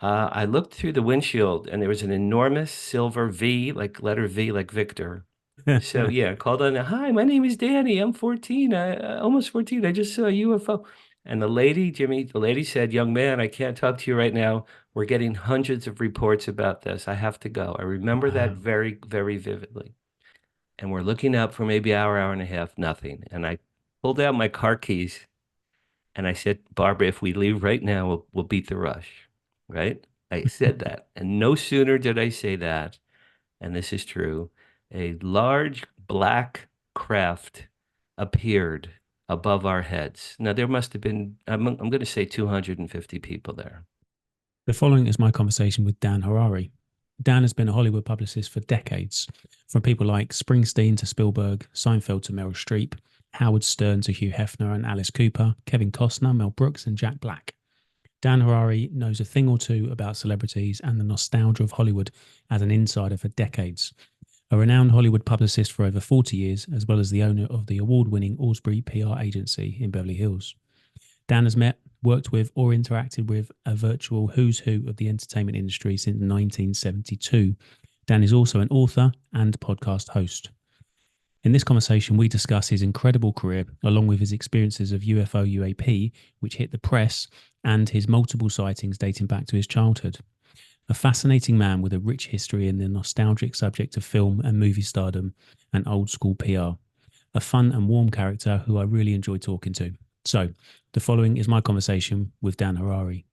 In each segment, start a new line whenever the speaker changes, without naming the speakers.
I looked through the windshield and there was an enormous silver V, like letter V, like Victor. So yeah, I called on, hi, my name is Danny. I'm 14. Almost 14. I just saw a UFO. And the lady, Jimmy, the lady said, young man, I can't talk to you right now. We're getting hundreds of reports about this. I have to go. I remember that
Wow.
very, very vividly. And we're looking up for maybe hour and a half, nothing. And I pulled out my car keys and I said, Barbara, if we leave right now, we'll beat the rush. Right? I said that. And no sooner did I say that, and this is true, a large black craft appeared above our heads. Now, there must have been, I'm going to say 250 people there.
The following is my conversation with Dan Harari. Dan has been a Hollywood publicist for decades, from people like Springsteen to Spielberg, Seinfeld to Meryl Streep, Howard Stern to Hugh Hefner and Alice Cooper, Kevin Costner, Mel Brooks, and Jack Black. Dan Harari knows a thing or two about celebrities and the nostalgia of Hollywood as an insider for decades. A renowned Hollywood publicist for over 40 years, as well as the owner of the award-winning Asbury PR Agency in Beverly Hills. Dan has met, worked with, or interacted with a virtual who's who of the entertainment industry since 1972. Dan is also an author and podcast host. In this conversation, we discuss his incredible career, along with his experiences of UFO UAP, which hit the press, and his multiple sightings dating back to his childhood. A fascinating man with a rich history in the nostalgic subject of film and movie stardom and old school PR. A fun and warm character who I really enjoy talking to. So, the following is my conversation with Dan Harari.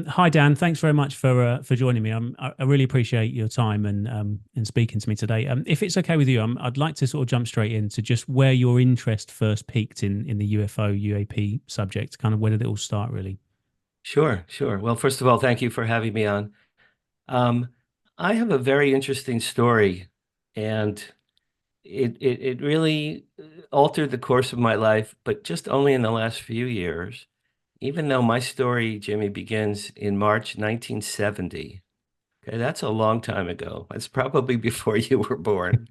Hi Dan, thanks very much for joining me. I really appreciate your time and speaking to me today. If it's okay with you, I'd like to sort of jump straight into just where your interest first peaked in the UFO UAP subject. Kind of where did it all start, really?
Sure, sure. Well, first of all, thank you for having me on. Um, I have a very interesting story, and it really altered the course of my life, but just only in the last few years. Even though my story, Jimmy, begins in March 1970. Okay, that's a long time ago. That's probably before you were born,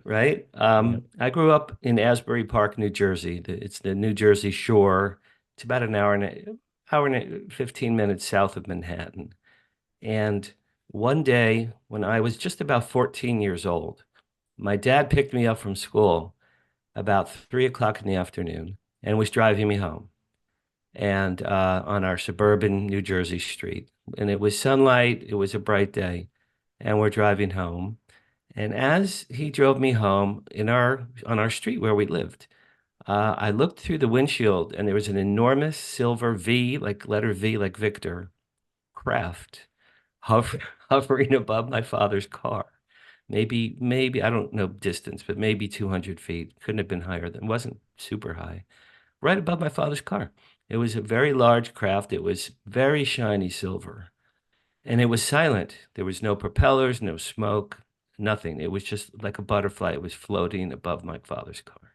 right?
Yeah.
I grew up in Asbury Park, New Jersey. It's the New Jersey shore. It's about an hour and 15 minutes south of Manhattan. And one day, when I was just about 14 years old, my dad picked me up from school about 3 o'clock in the afternoon and was driving me home and on our suburban New Jersey street. And it was sunlight, it was a bright day, and we're driving home. And as he drove me home on our street where we lived, I looked through the windshield and there was an enormous silver V, like letter V, like Victor, craft hover, hovering above my father's car. Maybe, I don't know distance, but maybe 200 feet. Couldn't have been higher than, wasn't super high, right above my father's car. It was a very large craft. It was very shiny silver, and it was silent. There was no propellers, no smoke, nothing. It was just like a butterfly. It was floating above my father's car.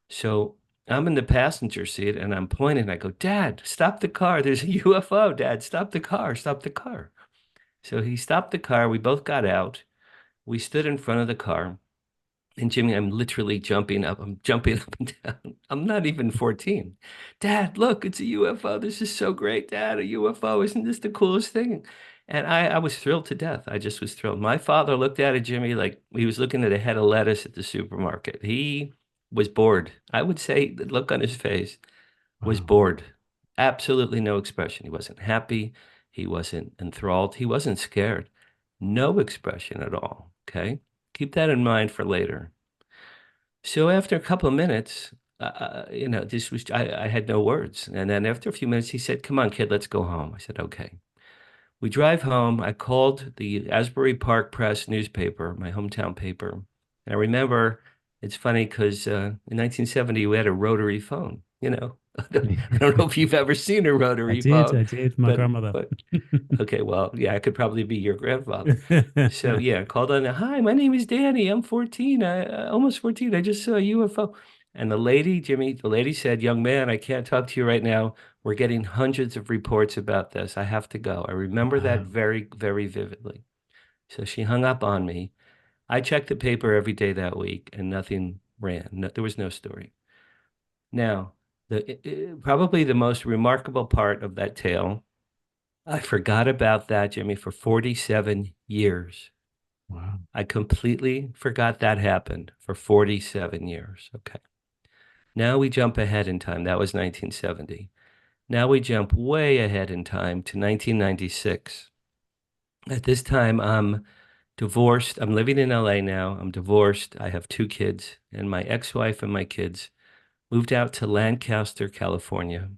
So I'm in the passenger seat and I'm pointing. I go, Dad, stop the car. There's a UFO, Dad. Stop the car. Stop the car. So he stopped the car. We both got out. We stood in front of the car. And Jimmy, I'm literally jumping up. I'm jumping up and down. I'm not even 14. Dad, look, it's a UFO. This is so great, Dad, a UFO. Isn't this the coolest thing? And I was thrilled to death. I just was thrilled. My father looked at it, Jimmy, like he was looking at a head of lettuce at the supermarket. He was bored. I would say the look on his face was
Wow.
bored. Absolutely no expression. He wasn't happy. He wasn't enthralled. He wasn't scared. No expression at all. Okay. Keep that in mind for later. So after a couple of minutes, this was, I had no words. And then after a few minutes, he said, come on, kid, let's go home. I said, okay. We drive home. I called the Asbury Park Press newspaper, my hometown paper. And I remember it's funny because in 1970, we had a rotary phone, you know. I don't know if you've ever seen a
I
rotary
did.
phone,
I did. My
but
grandmother.
but okay, well, yeah, I could probably be your grandfather. So yeah, I called on, hi, my name is Danny. I'm 14. Almost 14. I just saw a UFO. And the lady, Jimmy, the lady said, young man, I can't talk to you right now. We're getting hundreds of reports about this. I have to go. I remember that
Wow.
very, very vividly. So she hung up on me. I checked the paper every day that week and nothing ran. There was no story. Now, probably the most remarkable part of that tale, I forgot about that, Jimmy, for 47 years.
Wow.
I completely forgot that happened for 47 years. Okay. Now we jump ahead in time. That was 1970. Now we jump way ahead in time to 1996. At this time, I'm divorced. I'm living in LA now. I'm divorced. I have two kids, and my ex-wife and my kids moved out to Lancaster, California,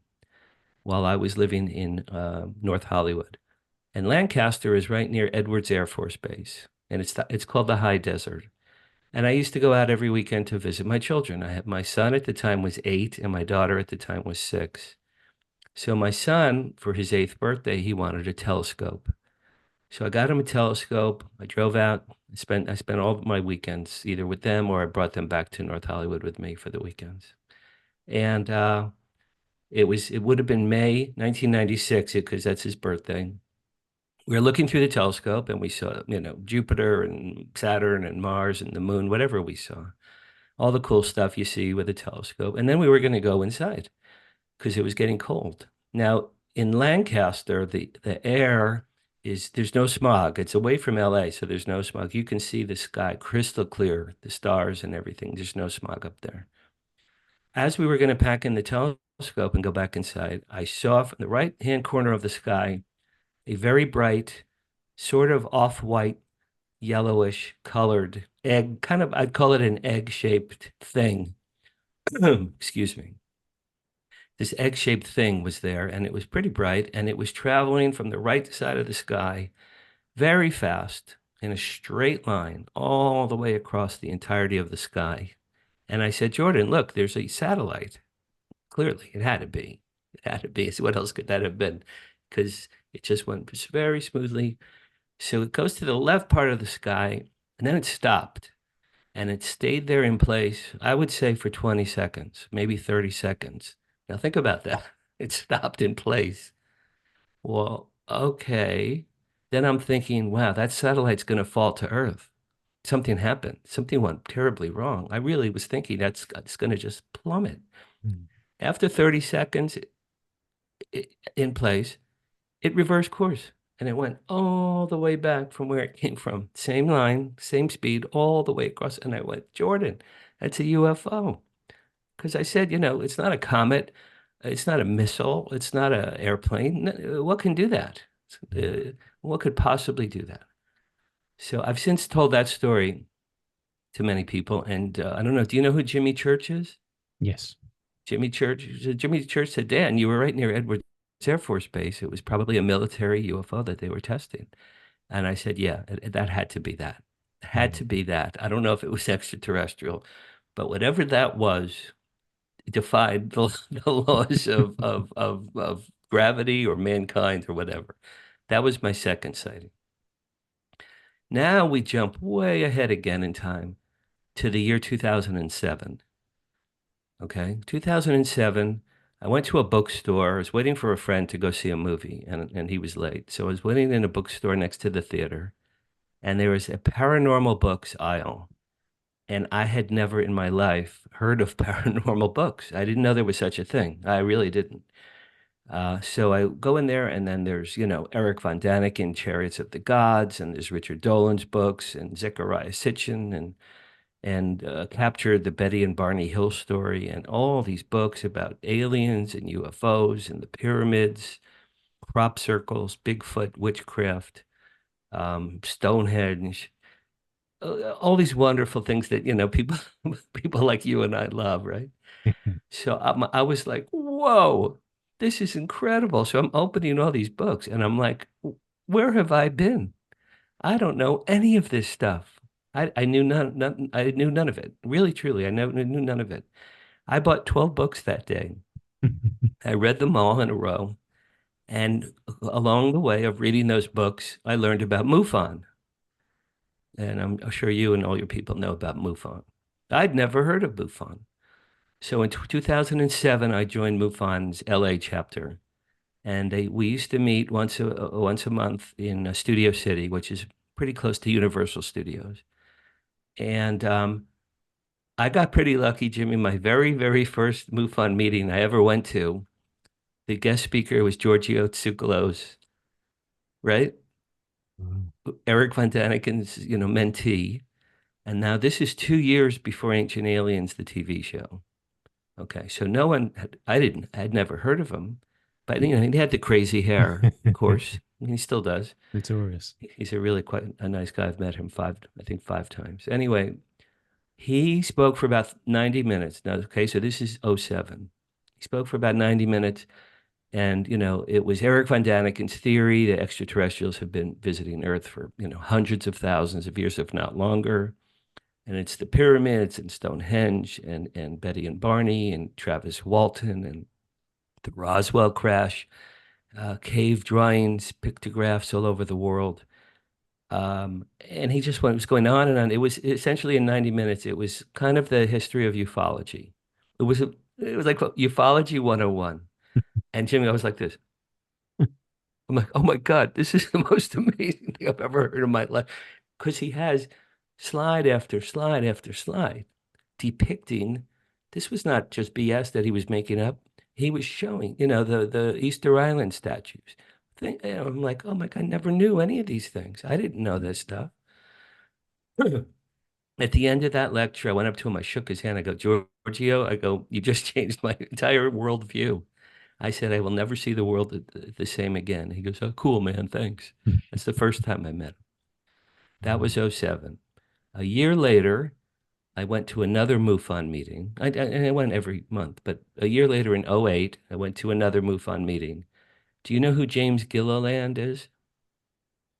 while I was living in North Hollywood. And Lancaster is right near Edwards Air Force Base, and it's called the High Desert. And I used to go out every weekend to visit my children. I had my son at the time was 8, and my daughter at the time was 6. So my son, for his 8th birthday, he wanted a telescope. So I got him a telescope. I drove out. I spent all of my weekends either with them or I brought them back to North Hollywood with me for the weekends. And it would have been May 1996 because that's his birthday. We were looking through the telescope and we saw, Jupiter and Saturn and Mars and the moon, whatever we saw, all the cool stuff you see with a telescope. And then we were going to go inside because it was getting cold. Now, in Lancaster, the air there's no smog. It's away from LA, so there's no smog. You can see the sky crystal clear, the stars and everything. There's no smog up there. As we were going to pack in the telescope and go back inside, I saw from the right-hand corner of the sky a very bright, sort of off-white, yellowish colored egg, kind of, I'd call it an egg-shaped thing. Excuse me. This egg-shaped thing was there, and it was pretty bright, and it was traveling from the right side of the sky very fast in a straight line all the way across the entirety of the sky. And I said, Jordan, look, there's a satellite. Clearly, it had to be. It had to be. So what else could that have been? Because it just went very smoothly. So it goes to the left part of the sky, and then it stopped. And it stayed there in place, I would say for 20 seconds, maybe 30 seconds. Now think about that. It stopped in place. Well, okay. Then I'm thinking, wow, that satellite's going to fall to Earth. Something happened. Something went terribly wrong. I really was thinking it's going to just plummet.
Mm.
After 30 seconds in place, it reversed course and it went all the way back from where it came from. Same line, same speed, all the way across. And I went, Jordan, that's a UFO. Because I said, it's not a comet, it's not a missile, it's not an airplane. What can do that? What could possibly do that? So I've since told that story to many people. And I don't know, do you know who Jimmy Church is?
Yes.
Jimmy Church said, Dan, you were right near Edwards Air Force Base. It was probably a military UFO that they were testing. And I said, yeah, that had to be that. It had to be that. I don't know if it was extraterrestrial, but whatever that was, it defied the laws of gravity or mankind or whatever. That was my second sighting. Now we jump way ahead again in time to the year 2007. Okay, 2007, I went to a bookstore. I was waiting for a friend to go see a movie, and he was late. So I was waiting in a bookstore next to the theater, and there was a paranormal books aisle. And I had never in my life heard of paranormal books. I didn't know there was such a thing. I really didn't. So I go in there, and then there's, Eric von Daniken, Chariots of the Gods, and there's Richard Dolan's books, and Zecharia Sitchin, and captured the Betty and Barney Hill story, and all these books about aliens and UFOs and the pyramids, crop circles, Bigfoot, witchcraft, Stonehenge, all these wonderful things that, people people like you and I love, right? So I was like, whoa, this is incredible. So I'm opening all these books and I'm like, where have I been? I don't know any of this stuff. I knew I knew none of it. Really, truly, I never knew none of it. I bought 12 books that day. I read them all in a row. And along the way of reading those books, I learned about MUFON. And I'm sure you and all your people know about MUFON. I'd never heard of MUFON. So in 2007, I joined MUFON's LA chapter. And we used to meet once a month in Studio City, which is pretty close to Universal Studios. And I got pretty lucky, Jimmy. My very, very first MUFON meeting I ever went to, the guest speaker was Giorgio Tsoukalos, right?
Wow.
Eric Von Daniken's, mentee. And now this is 2 years before Ancient Aliens, the TV show. Okay, so no one I'd never heard of him, but he had the crazy hair, of course. He still does.
Notorious.
He's a really quite a nice guy. I've met him I think 5 times. Anyway, he spoke for about 90 minutes. Now, okay, so this is '07. He spoke for about 90 minutes. And, it was Eric Von Daniken's theory that extraterrestrials have been visiting Earth for, hundreds of thousands of years, if not longer. And it's the pyramids and Stonehenge and Betty and Barney and Travis Walton and the Roswell crash, cave drawings, pictographs all over the world. And he just was going on and on. It was essentially in 90 minutes, it was kind of the history of ufology. It was like ufology 101. And Jimmy, I was like this. I'm like, oh my God, this is the most amazing thing I've ever heard in my life. Because he has slide after slide after slide depicting this was not just BS that he was making up. He was showing, the Easter Island statues. I'm like, oh my God, I never knew any of these things. I didn't know this stuff. At the end of that lecture, I went up to him, I shook his hand, I go, Giorgio, I go, you just changed my entire worldview. I said, I will never see the world the same again. He goes, oh, cool, man, thanks. That's the first time I met him. That was '07. A year later, I went to another MUFON meeting. I went every month, but a year later in '08, I went to another MUFON meeting. Do you know who James Gilliland is?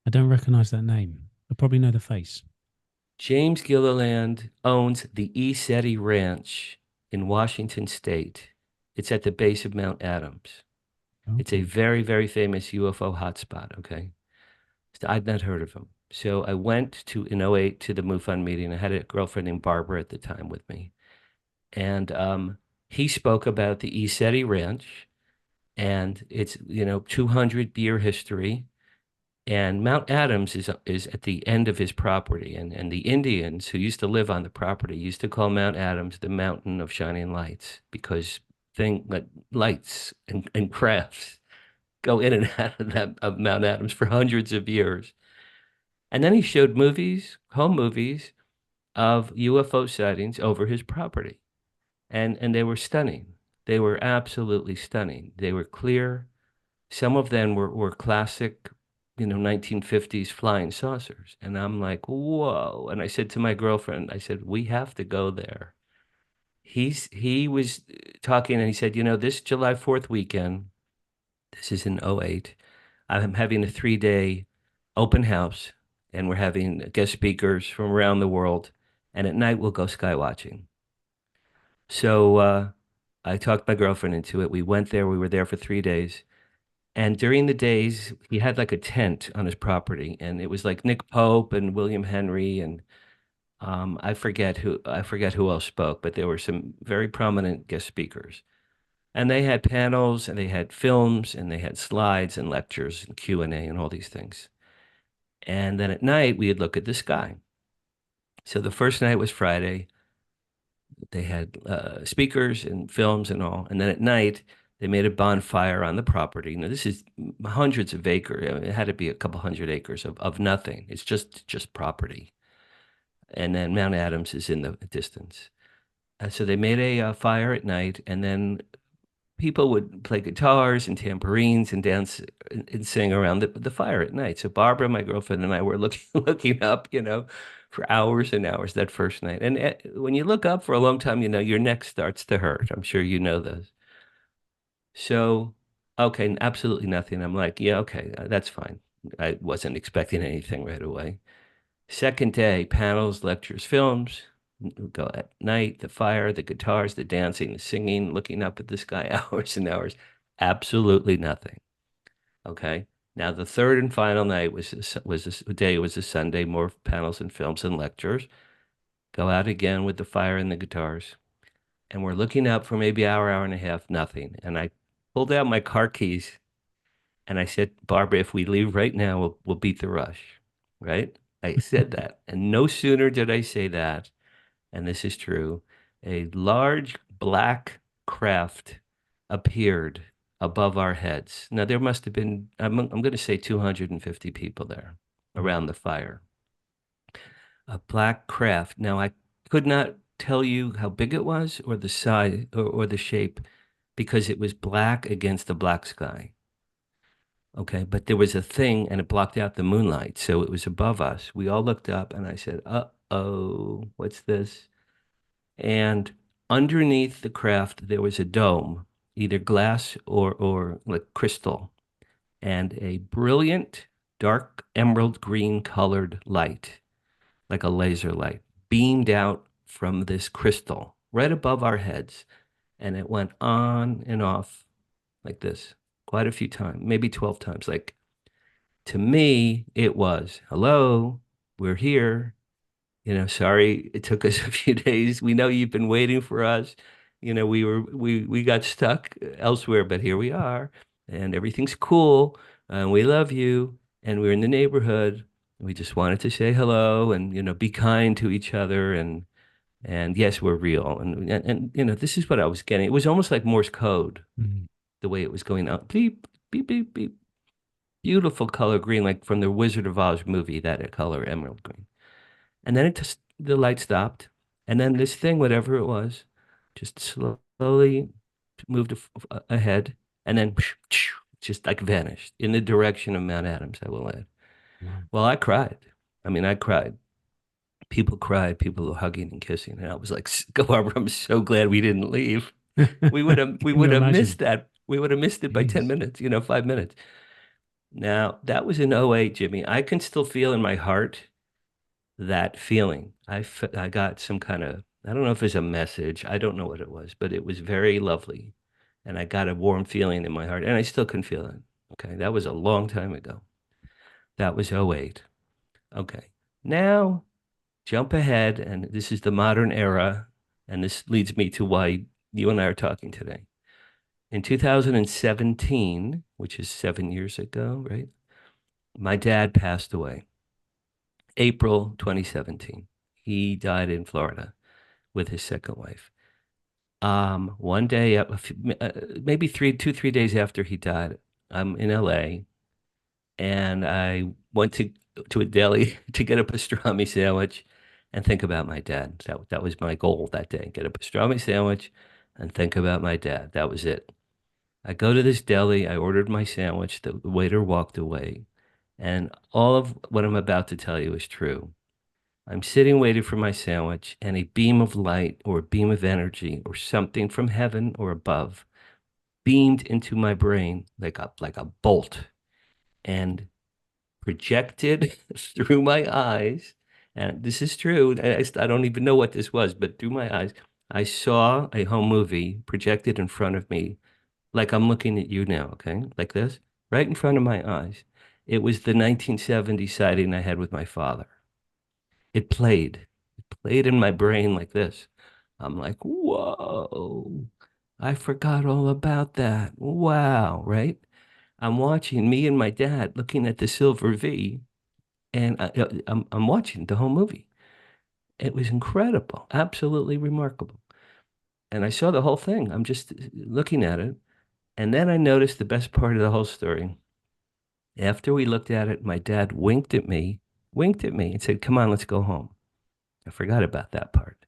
I don't recognize that name. I probably know the face.
James Gilliland owns the ESETI Ranch in Washington State. It's at the base of Mount Adams. It's a
Okay.
very, very famous UFO hotspot, okay? So I'd not heard of him. So I went in '08 to the MUFON meeting. I had a girlfriend named Barbara at the time with me. And he spoke about the ESETI Ranch and its, 200-year history. And Mount Adams is at the end of his property. And the Indians who used to live on the property used to call Mount Adams the Mountain of Shining Lights because like lights and crafts go in and out of Mount Adams for hundreds of years. And then he showed home movies of UFO sightings over his property. And they were stunning. They were absolutely stunning. They were clear. Some of them were classic, 1950s flying saucers. And I'm like, whoa. And I said to my girlfriend, I said, we have to go there. He was talking and he said, this July 4th weekend, this is in '08, I'm having a 3-day open house and we're having guest speakers from around the world. And at night we'll go sky watching. So I talked my girlfriend into it. We went there. We were there for 3 days. And during the days, he had like a tent on his property, and it was like Nick Pope and William Henry and I forget who else spoke, but there were some very prominent guest speakers. And they had panels and they had films and they had slides and lectures and Q&A and all these things. And then at night, we'd look at the sky. So the first night was Friday. They had speakers and films and all. And then at night, they made a bonfire on the property. Now, this is hundreds of acres. I mean, it had to be a couple hundred acres of nothing. It's just property. And then Mount Adams is in the distance. And so they made a fire at night, and then people would play guitars and tambourines and dance and sing around the fire at night. So Barbara, my girlfriend, and I were looking looking up, for hours and hours that first night. And when you look up for a long time, your neck starts to hurt. I'm sure you know those. So, okay, absolutely nothing. I'm like, yeah, okay, that's fine. I wasn't expecting anything right away. Second day, panels, lectures, films. Go at night, the fire, the guitars, the dancing, the singing, looking up at the sky, hours and hours. Absolutely nothing. Okay. Now the third and final night was a Sunday, more panels and films and lectures. Go out again with the fire and the guitars. And we're looking up for maybe an hour, hour and a half, nothing. And I pulled out my car keys and I said, Barbara, if we leave right now, we'll beat the rush. Right? I said that. And no sooner did I say that, and this is true, a large black craft appeared above our heads. Now, there must have been, I'm going to say 250 people there
Wow.
around the fire. A black craft. Now, I could not tell you how big it was or the size or the shape because it was black against the black sky. Okay, but there was a thing and it blocked out the moonlight, so it was above us. We all looked up and I said, "Uh-oh, what's this?" And underneath the craft there was a dome, either glass or like crystal, and a brilliant dark emerald green colored light, like a laser light, beamed out from this crystal right above our heads, and it went on and off like this quite a few times, maybe 12 times, like to me, it was, hello, we're here. Sorry it took us a few days. We know you've been waiting for us. We got stuck elsewhere, but here we are, and everything's cool, and we love you, and we're in the neighborhood. We just wanted to say hello and be kind to each other and yes, we're real. And this is what I was getting. It was almost like Morse code,
Mm.
the way it was going out. Beep, beep, beep, beep. Beautiful color green, like from the Wizard of Oz movie, that color emerald green. And then the light stopped, and then this thing, whatever it was, just slowly moved ahead, and then just like vanished in the direction of Mount Adams, I will add.
Wow.
Well, I cried. I mean, I cried. People cried. People were hugging and kissing, and I was like, "Go, I'm so glad we didn't leave. We
Can you
would have
imagine?
missed that. We would have missed it by 10
Jeez.
minutes, 5 minutes." Now, that was in '08, Jimmy. I can still feel in my heart that feeling. I got some kind of, I don't know if it's a message. I don't know what it was, but it was very lovely. And I got a warm feeling in my heart, and I still can feel it. Okay. That was a long time ago. That was '08. Okay. Now, jump ahead, and this is the modern era. And this leads me to why you and I are talking today. In 2017, which is 7 years ago, right? My dad passed away, April 2017. He died in Florida with his second wife. One day, maybe 3 days after he died, I'm in LA and I went to a deli to get a pastrami sandwich and think about my dad. That was my goal that day. Get a pastrami sandwich and think about my dad. That was it. I go to this deli, I ordered my sandwich, the waiter walked away, and all of what I'm about to tell you is true. I'm sitting waiting for my sandwich, and a beam of light or a beam of energy or something from heaven or above beamed into my brain like a bolt and projected through my eyes. And this is true. I don't even know what this was, but through my eyes, I saw a home movie projected in front of me, like I'm looking at you now, okay? Like this, right in front of my eyes. It was the 1970 sighting I had with my father. It played. It played in my brain like this. I'm like, whoa, I forgot all about that. Wow, right? I'm watching me and my dad looking at the silver V, and I'm watching the whole movie. It was incredible, absolutely remarkable. And I saw the whole thing. I'm just looking at it. And then I noticed the best part of the whole story. After we looked at it, my dad winked at me and said, "Come on, let's go home." I forgot about that part.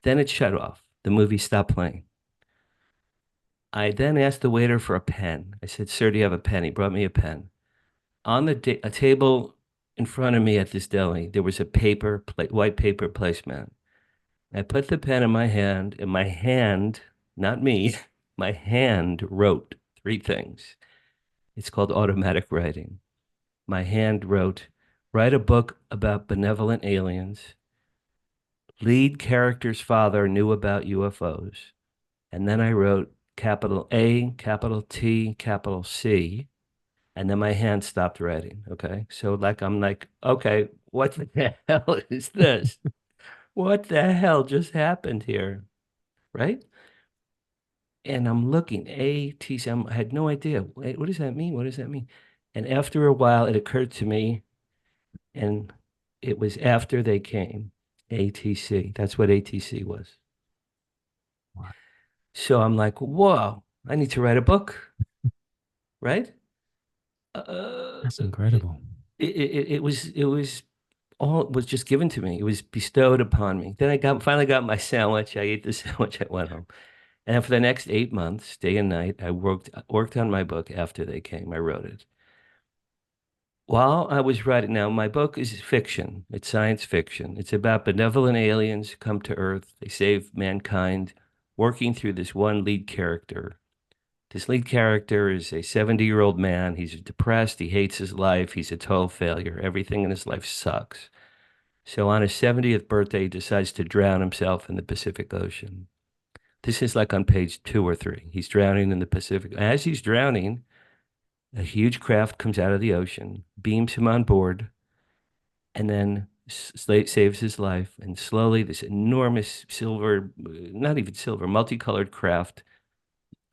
Then it shut off. The movie stopped playing. I then asked the waiter for a pen. I said, "Sir, do you have a pen?" He brought me a pen. On a table in front of me at this deli, there was a white paper placemat. I put the pen in my hand, and my hand, not me, my hand wrote three things. It's called automatic writing. My hand wrote, "Write a book about benevolent aliens. Lead character's father knew about UFOs." And then I wrote capital A, capital T, capital C. And then my hand stopped writing. Okay. So I'm like, okay, what the hell is this? What the hell just happened here? Right. And I'm looking, A, T, C. I had no idea. Wait, what does that mean? What does that mean? And after a while, it occurred to me, and it was after they came, ATC. That's what ATC was.
Wow.
So I'm like, whoa, I need to write a book, right?
That's
It,
incredible.
it was all it was just given to me. It was bestowed upon me. Then I got finally got my sandwich. I ate the sandwich. I went home. And then for the next 8 months, day and night, I worked on my book after they came. I wrote it. While I was writing, now my book is fiction. It's science fiction. It's about benevolent aliens who come to Earth. They save mankind, working through this one lead character. This lead character is a 70-year-old man. He's depressed. He hates his life. He's a total failure. Everything in his life sucks. So on his 70th birthday, he decides to drown himself in the Pacific Ocean. This is like on page 2 or 3. He's drowning in the Pacific. As he's drowning, a huge craft comes out of the ocean, beams him on board, and then saves his life. And slowly, this enormous silver, not even silver, multicolored craft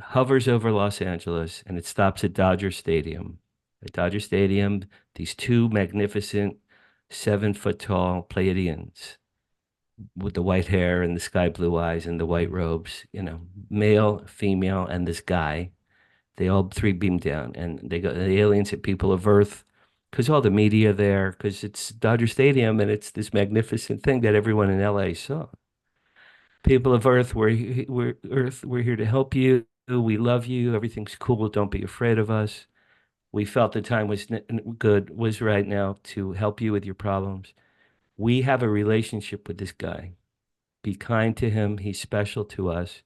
hovers over Los Angeles and it stops at Dodger Stadium. At Dodger Stadium, these two magnificent 7 foot tall Pleiadians with the white hair and the sky blue eyes and the white robes, male, female, and this guy. They all three beam down and the aliens hit people of Earth because all the media there, because it's Dodger Stadium and it's this magnificent thing that everyone in LA saw. People of Earth, we're here to help you. We love you. Everything's cool. Don't be afraid of us. We felt the time was right now to help you with your problems. We have a relationship with this guy. Be kind to him. He's special to us.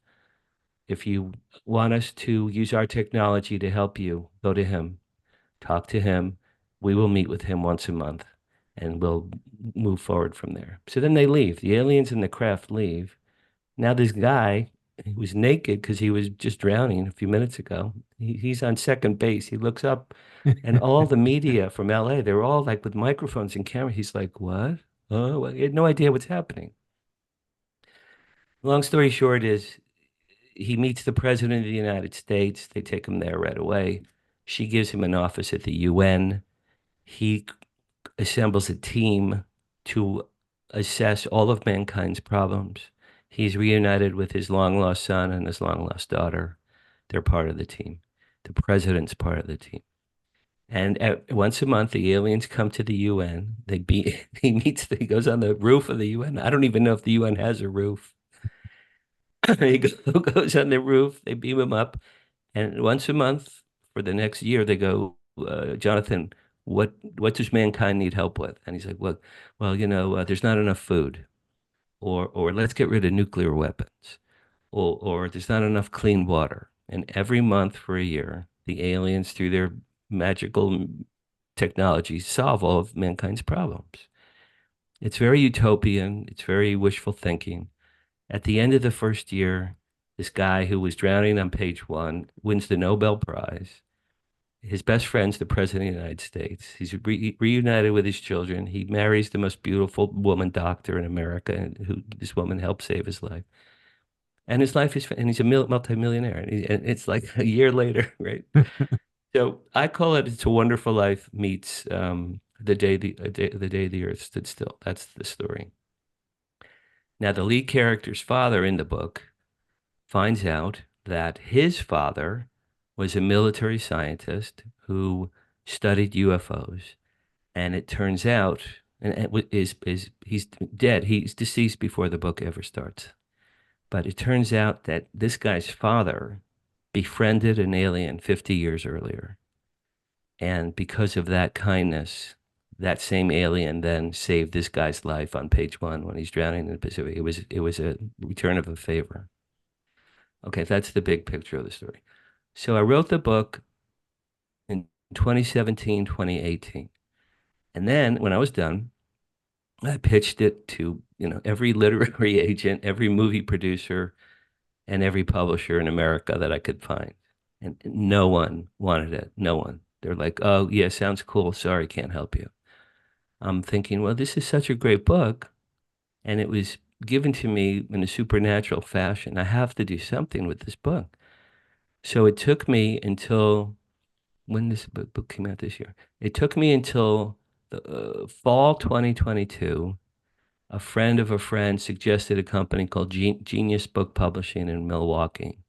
If you want us to use our technology to help you, go to him, talk to him. We will meet with him once a month and we'll move forward from there. So then they leave. The aliens and the craft leave. Now this guy who was naked because he was just drowning a few minutes ago, he's on second base. He looks up and all the media from LA, they're all like with microphones and cameras. He's like, what? Oh, well, he had no idea what's happening. Long story short is he meets the president of the United States. They take him there right away. She gives him an office at the UN. He assembles a team to assess all of mankind's problems. He's reunited with his long lost son and his long lost daughter. They're part of the team. The president's part of the team. And once a month, the aliens come to the UN. He goes on the roof of the UN. I don't even know if the UN has a roof. He goes on the roof. They beam him up. And once a month for the next year, they go, Jonathan, what does mankind need help with? And he's like, well, there's not enough food, or let's get rid of nuclear weapons, or there's not enough clean water. And every month for a year, the aliens, through their magical technology, solve all of mankind's problems. It's very utopian. It's very wishful thinking. At the end of the first year, this guy who was drowning on page 1 wins the Nobel Prize. His best friend's the president of the United States. He's reunited with his children. He marries the most beautiful woman doctor in America, and who this woman helped save his life. And his life is, and he's a multimillionaire. And it's like a year later, right? So I call it "It's a Wonderful Life" meets the day the Earth stood still. That's the story. Now, the lead character's father in the book finds out that his father was a military scientist who studied UFOs. And it turns out, and he's dead. He's deceased before the book ever starts. But it turns out that this guy's father befriended an alien 50 years earlier. And because of that kindness, that same alien then saved this guy's life on page 1 when he's drowning in the Pacific. It was a return of a favor. Okay, that's the big picture of the story. So I wrote the book in 2017, 2018. And then when I was done, I pitched it to, every literary agent, every movie producer, and every publisher in America that I could find. And no one wanted it. No one. They're like, oh, yeah, sounds cool. Sorry, can't help you. I'm thinking, well, this is such a great book. And it was given to me in a supernatural fashion. I have to do something with this book. So it took me until when this book came out this year. It took me until fall 2022, a friend of a friend suggested a company called Genius Book Publishing in Milwaukee.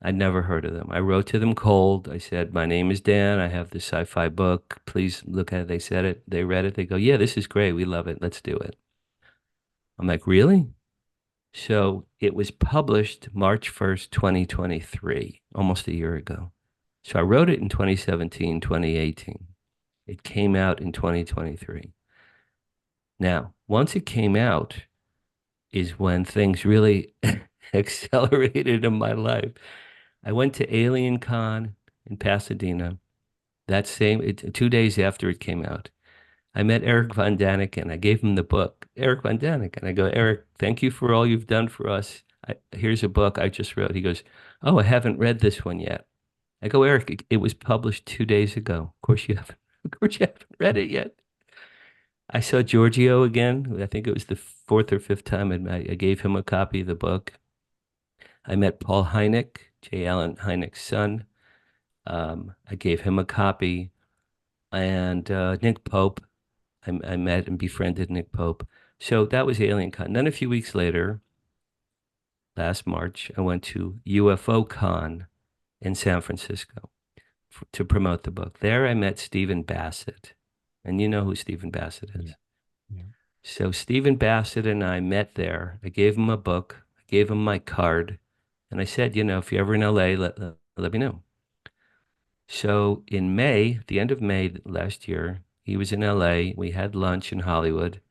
I'd never heard of them. I wrote to them cold. I said, "My name is Dan. I have this sci-fi book. Please look at it." They said it. They read it. They go, "Yeah, this is great. We love it. Let's do it." I'm like, "Really?" So it was published March 1st, 2023, almost a year ago. So I wrote it in 2017, 2018. It came out in 2023. Now, once it came out is when things really accelerated in my life. I went to Alien Con in Pasadena that 2 days after it came out. I met Eric Von Daniken. I gave him the book, Eric Von Daniken. I go, "Eric, thank you for all you've done for us. Here's a book I just wrote." He goes, "Oh, I haven't read this one yet." I go, "Eric, it was published 2 days ago. Of course you haven't. Of course you haven't read it yet." I saw Giorgio again. I think it was the fourth or fifth time I gave him a copy of the book. I met Paul Hynek, J. Allen Hynek's son. I gave him a copy. And Nick Pope, I met and befriended Nick Pope. So that was Alien Con. Then a few weeks later, last March, I went to UFO Con in San Francisco to promote the book. There I met Stephen Bassett. And you know who Stephen Bassett is.
Yeah. Yeah.
So Stephen Bassett and I met there. I gave him a book. I gave him my card. And I said, if you're ever in LA, let me know. So in May, the end of May last year, he was in LA. We had lunch in Hollywood.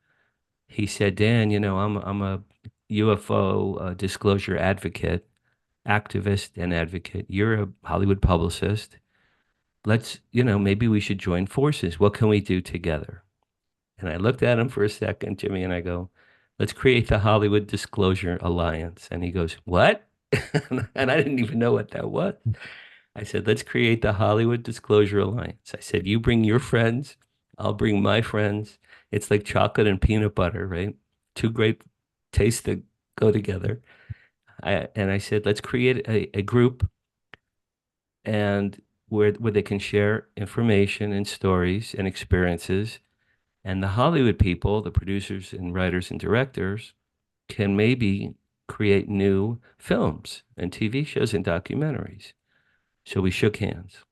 He said, "Dan, I'm a UFO disclosure advocate, activist and advocate. You're a Hollywood publicist. Let's, maybe we should join forces. What can we do together?" And I looked at him for a second, Jimmy, and I go, "Let's create the Hollywood Disclosure Alliance." And he goes, "What?" And I didn't even know what that was. I said, "Let's create the Hollywood Disclosure Alliance." I said, "You bring your friends, I'll bring my friends. It's like chocolate and peanut butter, right? Two great tastes that go together." And I said, "Let's create a group and where they can share information and stories and experiences. And the Hollywood people, the producers and writers and directors, can maybe create new films and TV shows and documentaries." So we shook hands.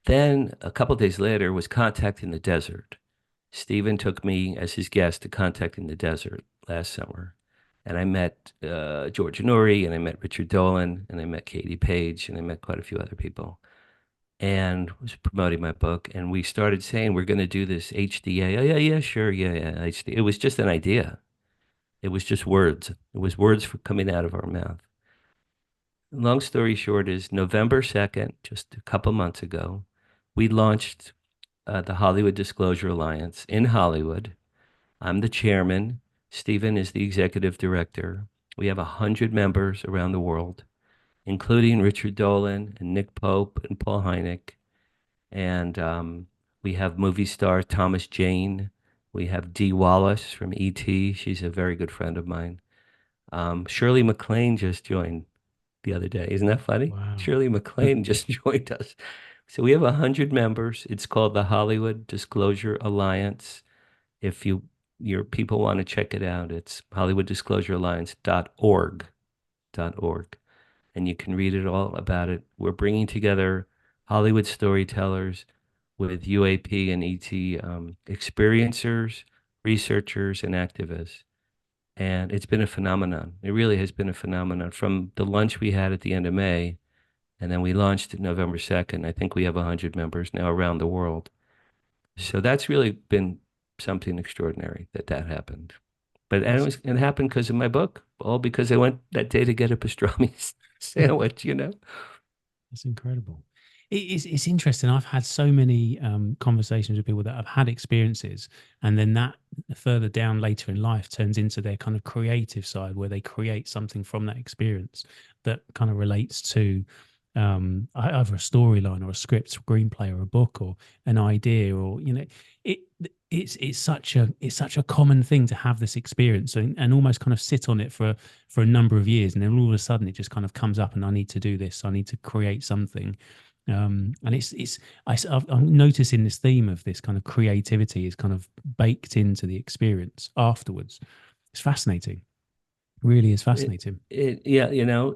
Then a couple of days later was Contact in the Desert. Stephen took me as his guest to Contact in the Desert last summer. And I met George Nori, and I met Richard Dolan, and I met Katie Page, and I met quite a few other people. And was promoting my book. And we started saying, we're going to do this HDA. Oh, yeah, sure. Yeah. HDA. It was just an idea. It was just words. It was words coming out of our mouth. Long story short is November 2nd, just a couple months ago, we launched the Hollywood Disclosure Alliance in Hollywood. I'm the chairman. Stephen is the executive director. We have 100 members around the world, including Richard Dolan and Nick Pope and Paul Hynek. And we have movie star Thomas Jane. We have Dee Wallace from E.T. She's a very good friend of mine. Shirley MacLaine just joined the other day. Isn't that funny?
Wow.
Shirley MacLaine just joined us. So we have 100 members. It's called the Hollywood Disclosure Alliance. If your people want to check it out, it's HollywoodDisclosureAlliance.org. And you can read it all about it. We're bringing together Hollywood storytellers with UAP and ET experiencers, researchers, and activists. And it's been a phenomenon. It really has been a phenomenon from the lunch we had at the end of May. And then we launched November 2nd. I think we have 100 members now around the world. So that's really been something extraordinary that happened. But it happened because of my book, all because I went that day to get a pastrami sandwich,
That's incredible. It's interesting. I've had so many conversations with people that have had experiences, and then that further down later in life turns into their kind of creative side, where they create something from that experience that kind of relates to either a storyline or a script, screenplay, or a book, or an idea, or it's such a common thing to have this experience and almost kind of sit on it for a number of years, and then all of a sudden it just kind of comes up, and I need to do this. I need to create something. And I'm noticing this theme of this kind of creativity is kind of baked into the experience afterwards. It's fascinating. Really is
It,
fascinating.
yeah,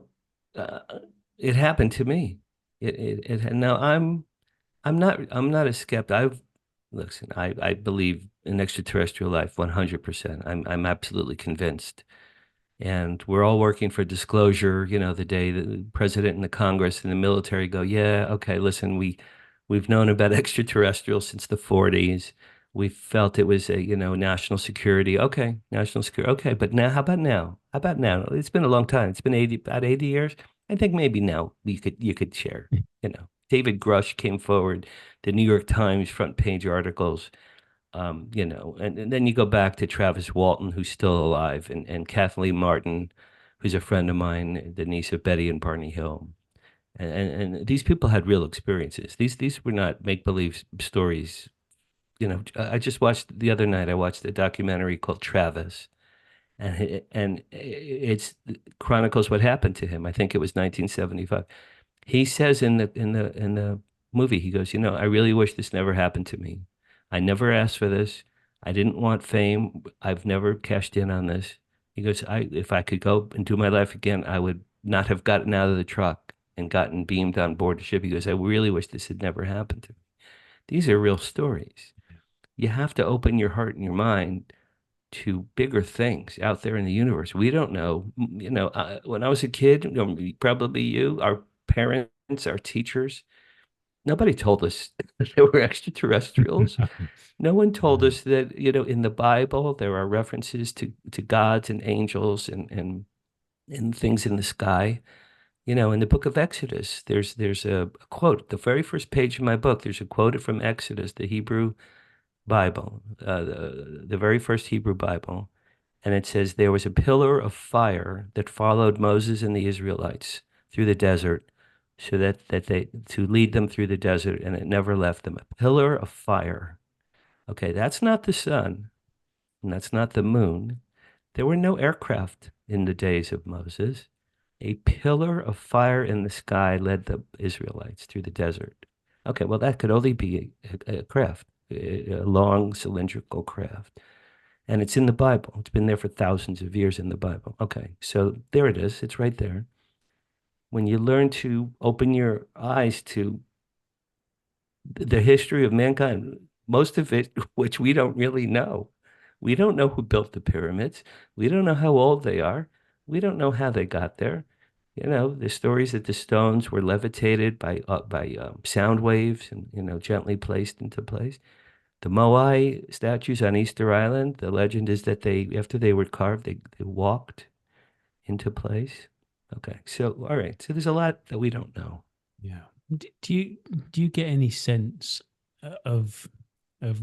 uh, it happened to me. Now I'm not a skeptic. Listen, I believe in extraterrestrial life 100%. I'm absolutely convinced. And we're all working for disclosure, the day the president and the Congress and the military go, yeah, okay, listen, we've known about extraterrestrials since the 40s. We felt it was a, national security. Okay, national security. Okay, but now, how about now? How about now? It's been a long time. It's been about 80 years. I think maybe now you could share, David Grush came forward, the New York Times front page articles, and then you go back to Travis Walton, who's still alive, and Kathleen Martin, who's a friend of mine, the niece of Betty and Barney Hill. And these people had real experiences. These were not make-believe stories. I just watched the other night, I watched a documentary called Travis, and it chronicles what happened to him. I think it was 1975. He says in the movie, he goes, I really wish this never happened to me. I never asked for this. I didn't want fame. I've never cashed in on this. He goes, if I could go and do my life again, I would not have gotten out of the truck and gotten beamed on board the ship. He goes, I really wish this had never happened to me. These are real stories. You have to open your heart and your mind to bigger things out there in the universe. We don't know. When I was a kid, probably you, our parents, our teachers, nobody told us that there were extraterrestrials. No one told
No.
us that, in the Bible, there are references to gods and angels and things in the sky. In the book of Exodus, there's a quote, the very first page of my book, there's a quote from Exodus, the Hebrew Bible, the very first Hebrew Bible. And it says, there was a pillar of fire that followed Moses and the Israelites through the desert, so that they to lead them through the desert, and it never left them. A pillar of fire. Okay, that's not the sun, and that's not the moon. There were no aircraft in the days of Moses. A pillar of fire in the sky led the Israelites through the desert. Okay, well, that could only be a craft, a long cylindrical craft. And it's in the Bible. It's been there for thousands of years in the Bible. Okay, so there it is. It's right there. When you learn to open your eyes to the history of mankind, most of it, which we don't really know. We don't know who built the pyramids. We don't know how old they are. We don't know how they got there. The stories that the stones were levitated by sound waves and gently placed into place. The Moai statues on Easter Island, the legend is that after they were carved, they walked into place. Okay, so all right, so there's a lot that we don't know.
Yeah. Do you get any sense of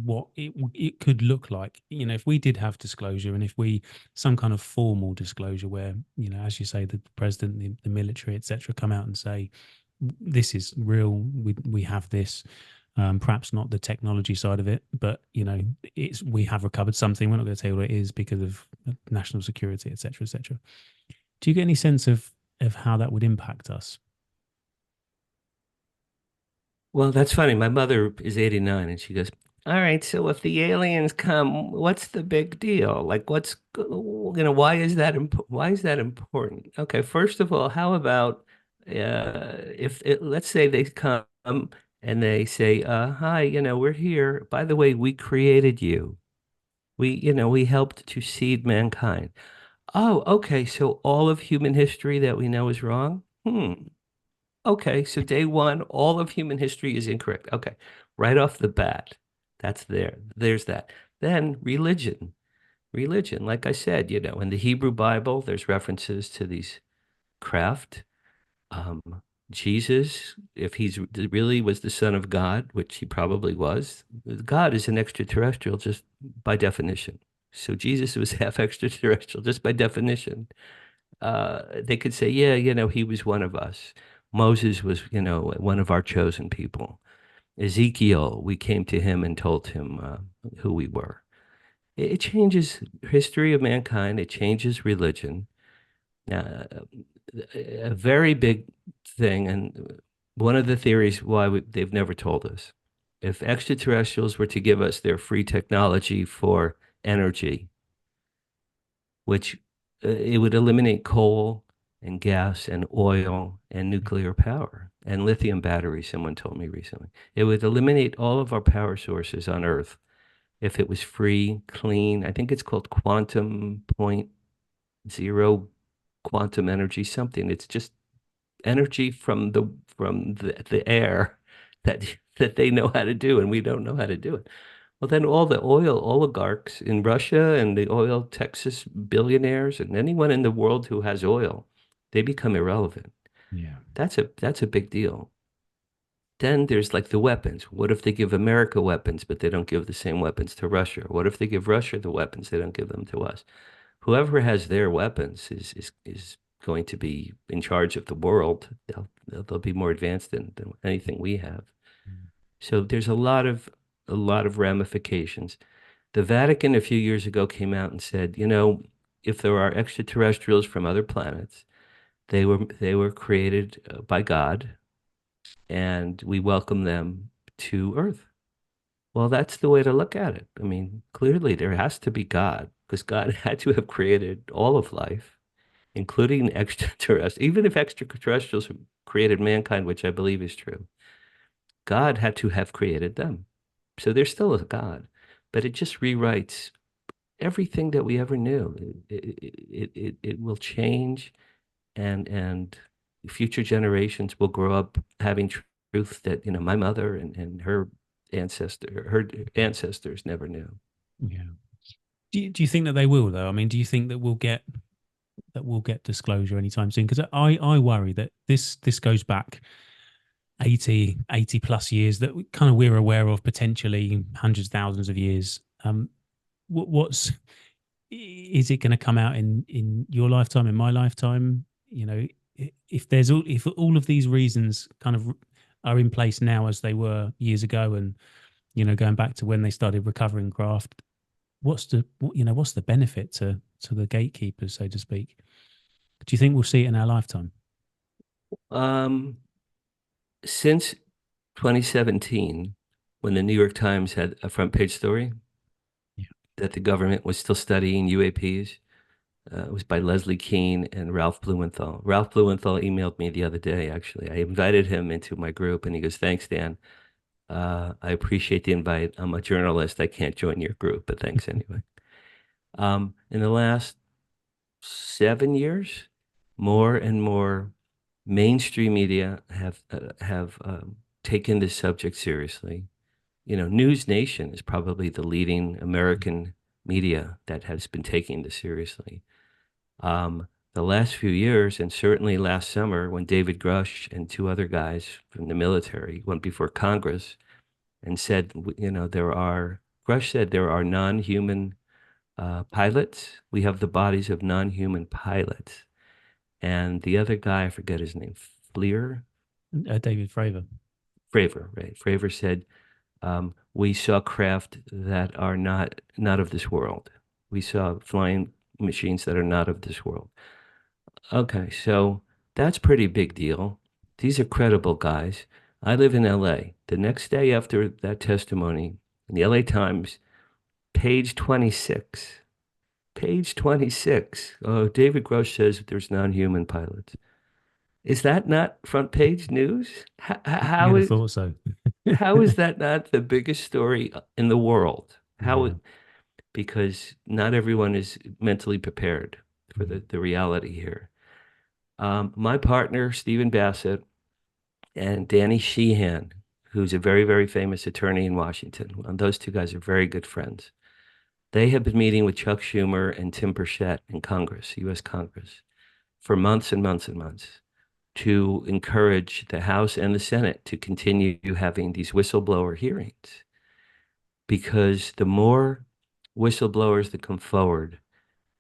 what it could look like? If we did have disclosure, and if we some kind of formal disclosure where, as you say, the president, the military, etc., come out and say this is real. We have this. Perhaps not the technology side of it, but we have recovered something. We're not going to tell you what it is because of national security, etc., etc. Do you get any sense of how that would impact us?
Well, that's funny. My mother is 89 and she goes, all right, so if the aliens come, what's the big deal? Like, why is that important? Okay, first of all, how about let's say they come and they say, hi, we're here. By the way, we created you. We helped to seed mankind. Oh, okay, so all of human history that we know is wrong? Okay, so day one, all of human history is incorrect. Okay, right off the bat, that's there. There's that. Then religion. Religion, like I said, in the Hebrew Bible, there's references to these craft. Um, Jesus, if he's really was the son of God, which he probably was, God is an extraterrestrial just by definition. So Jesus was half extraterrestrial just by definition. They could say, yeah, he was one of us. Moses was, one of our chosen people. Ezekiel, we came to him and told him who we were. It changes history of mankind. It changes religion. A very big thing, and One of the theories why they've never told us. If extraterrestrials were to give us their free technology for energy, which it would eliminate coal and gas and oil and nuclear power and lithium batteries, someone told me recently. It would eliminate all of our power sources on Earth if it was free, clean. I think it's called quantum point zero quantum energy something. It's just energy from the air that that they know how to do and we don't know how to do it. Well, then all the oil oligarchs in Russia and the oil Texas billionaires and anyone in the world who has oil, they become irrelevant.
Yeah.
That's a big deal. Then there's like the weapons. What if they give America weapons, but they don't give the same weapons to Russia? What if they give Russia the weapons, they don't give them to us? Whoever has their weapons is going to be in charge of the world. They'll be more advanced than anything we have.
Mm.
So there's a lot of ramifications. The Vatican a few years ago came out and said, if there are extraterrestrials from other planets, they were created by God, and we welcome them to Earth. Well, that's the way to look at it. I mean, clearly there has to be God, because God had to have created all of life, including extraterrestrials. Even if extraterrestrials created mankind, which I believe is true, God had to have created them. So there's still a God, but it just rewrites everything that we ever knew. It will change, and future generations will grow up having truth that, my mother and her ancestors never knew.
Yeah. Do you think that they will though? I mean, do you think that we'll get disclosure anytime soon? Because I worry that this goes back 80 plus years that kind of we're aware of, potentially hundreds, thousands of years. What's is it going to come out in your lifetime, in my lifetime? If all of these reasons kind of are in place now as they were years ago, and going back to when they started recovering craft, what's the benefit to the gatekeepers, so to speak? Do you think we'll see it in our lifetime?
Um, since 2017, when the New York Times had a front page story
Yeah.
that the government was still studying UAPs, it was by Leslie Kean and Ralph Blumenthal. Ralph Blumenthal emailed me the other day, actually. I invited him into my group, and he goes, "Thanks, Dan. I appreciate the invite. I'm a journalist. I can't join your group, but thanks anyway." In the last 7 years, more and more mainstream media have taken this subject seriously. News Nation is probably the leading American media that has been taking this seriously. The last few years, and certainly last summer, when David Grush and two other guys from the military went before Congress and said, Grush said there are non-human pilots. We have the bodies of non-human pilots. And the other guy, I forget his name,
David Fravor.
Fravor, right? Fravor said, we saw craft that are not of this world. We saw flying machines that are not of this world. Okay, so that's pretty big deal. These are credible guys. I live in LA. The next day after that testimony, in the LA Times, page 26, page 26. Oh, David Grosh says that there's non-human pilots. Is that not front page news?
You'd have thought so.
How is that not the biggest story in the world?
Yeah.
Because not everyone is mentally prepared for
Mm.
the reality here. My partner, Stephen Bassett, and Danny Sheehan, who's a very, very famous attorney in Washington. And those two guys are very good friends. They have been meeting with Chuck Schumer and Tim Burchett in Congress, U.S. Congress, for months and months and months to encourage the House and the Senate to continue having these whistleblower hearings. Because the more whistleblowers that come forward,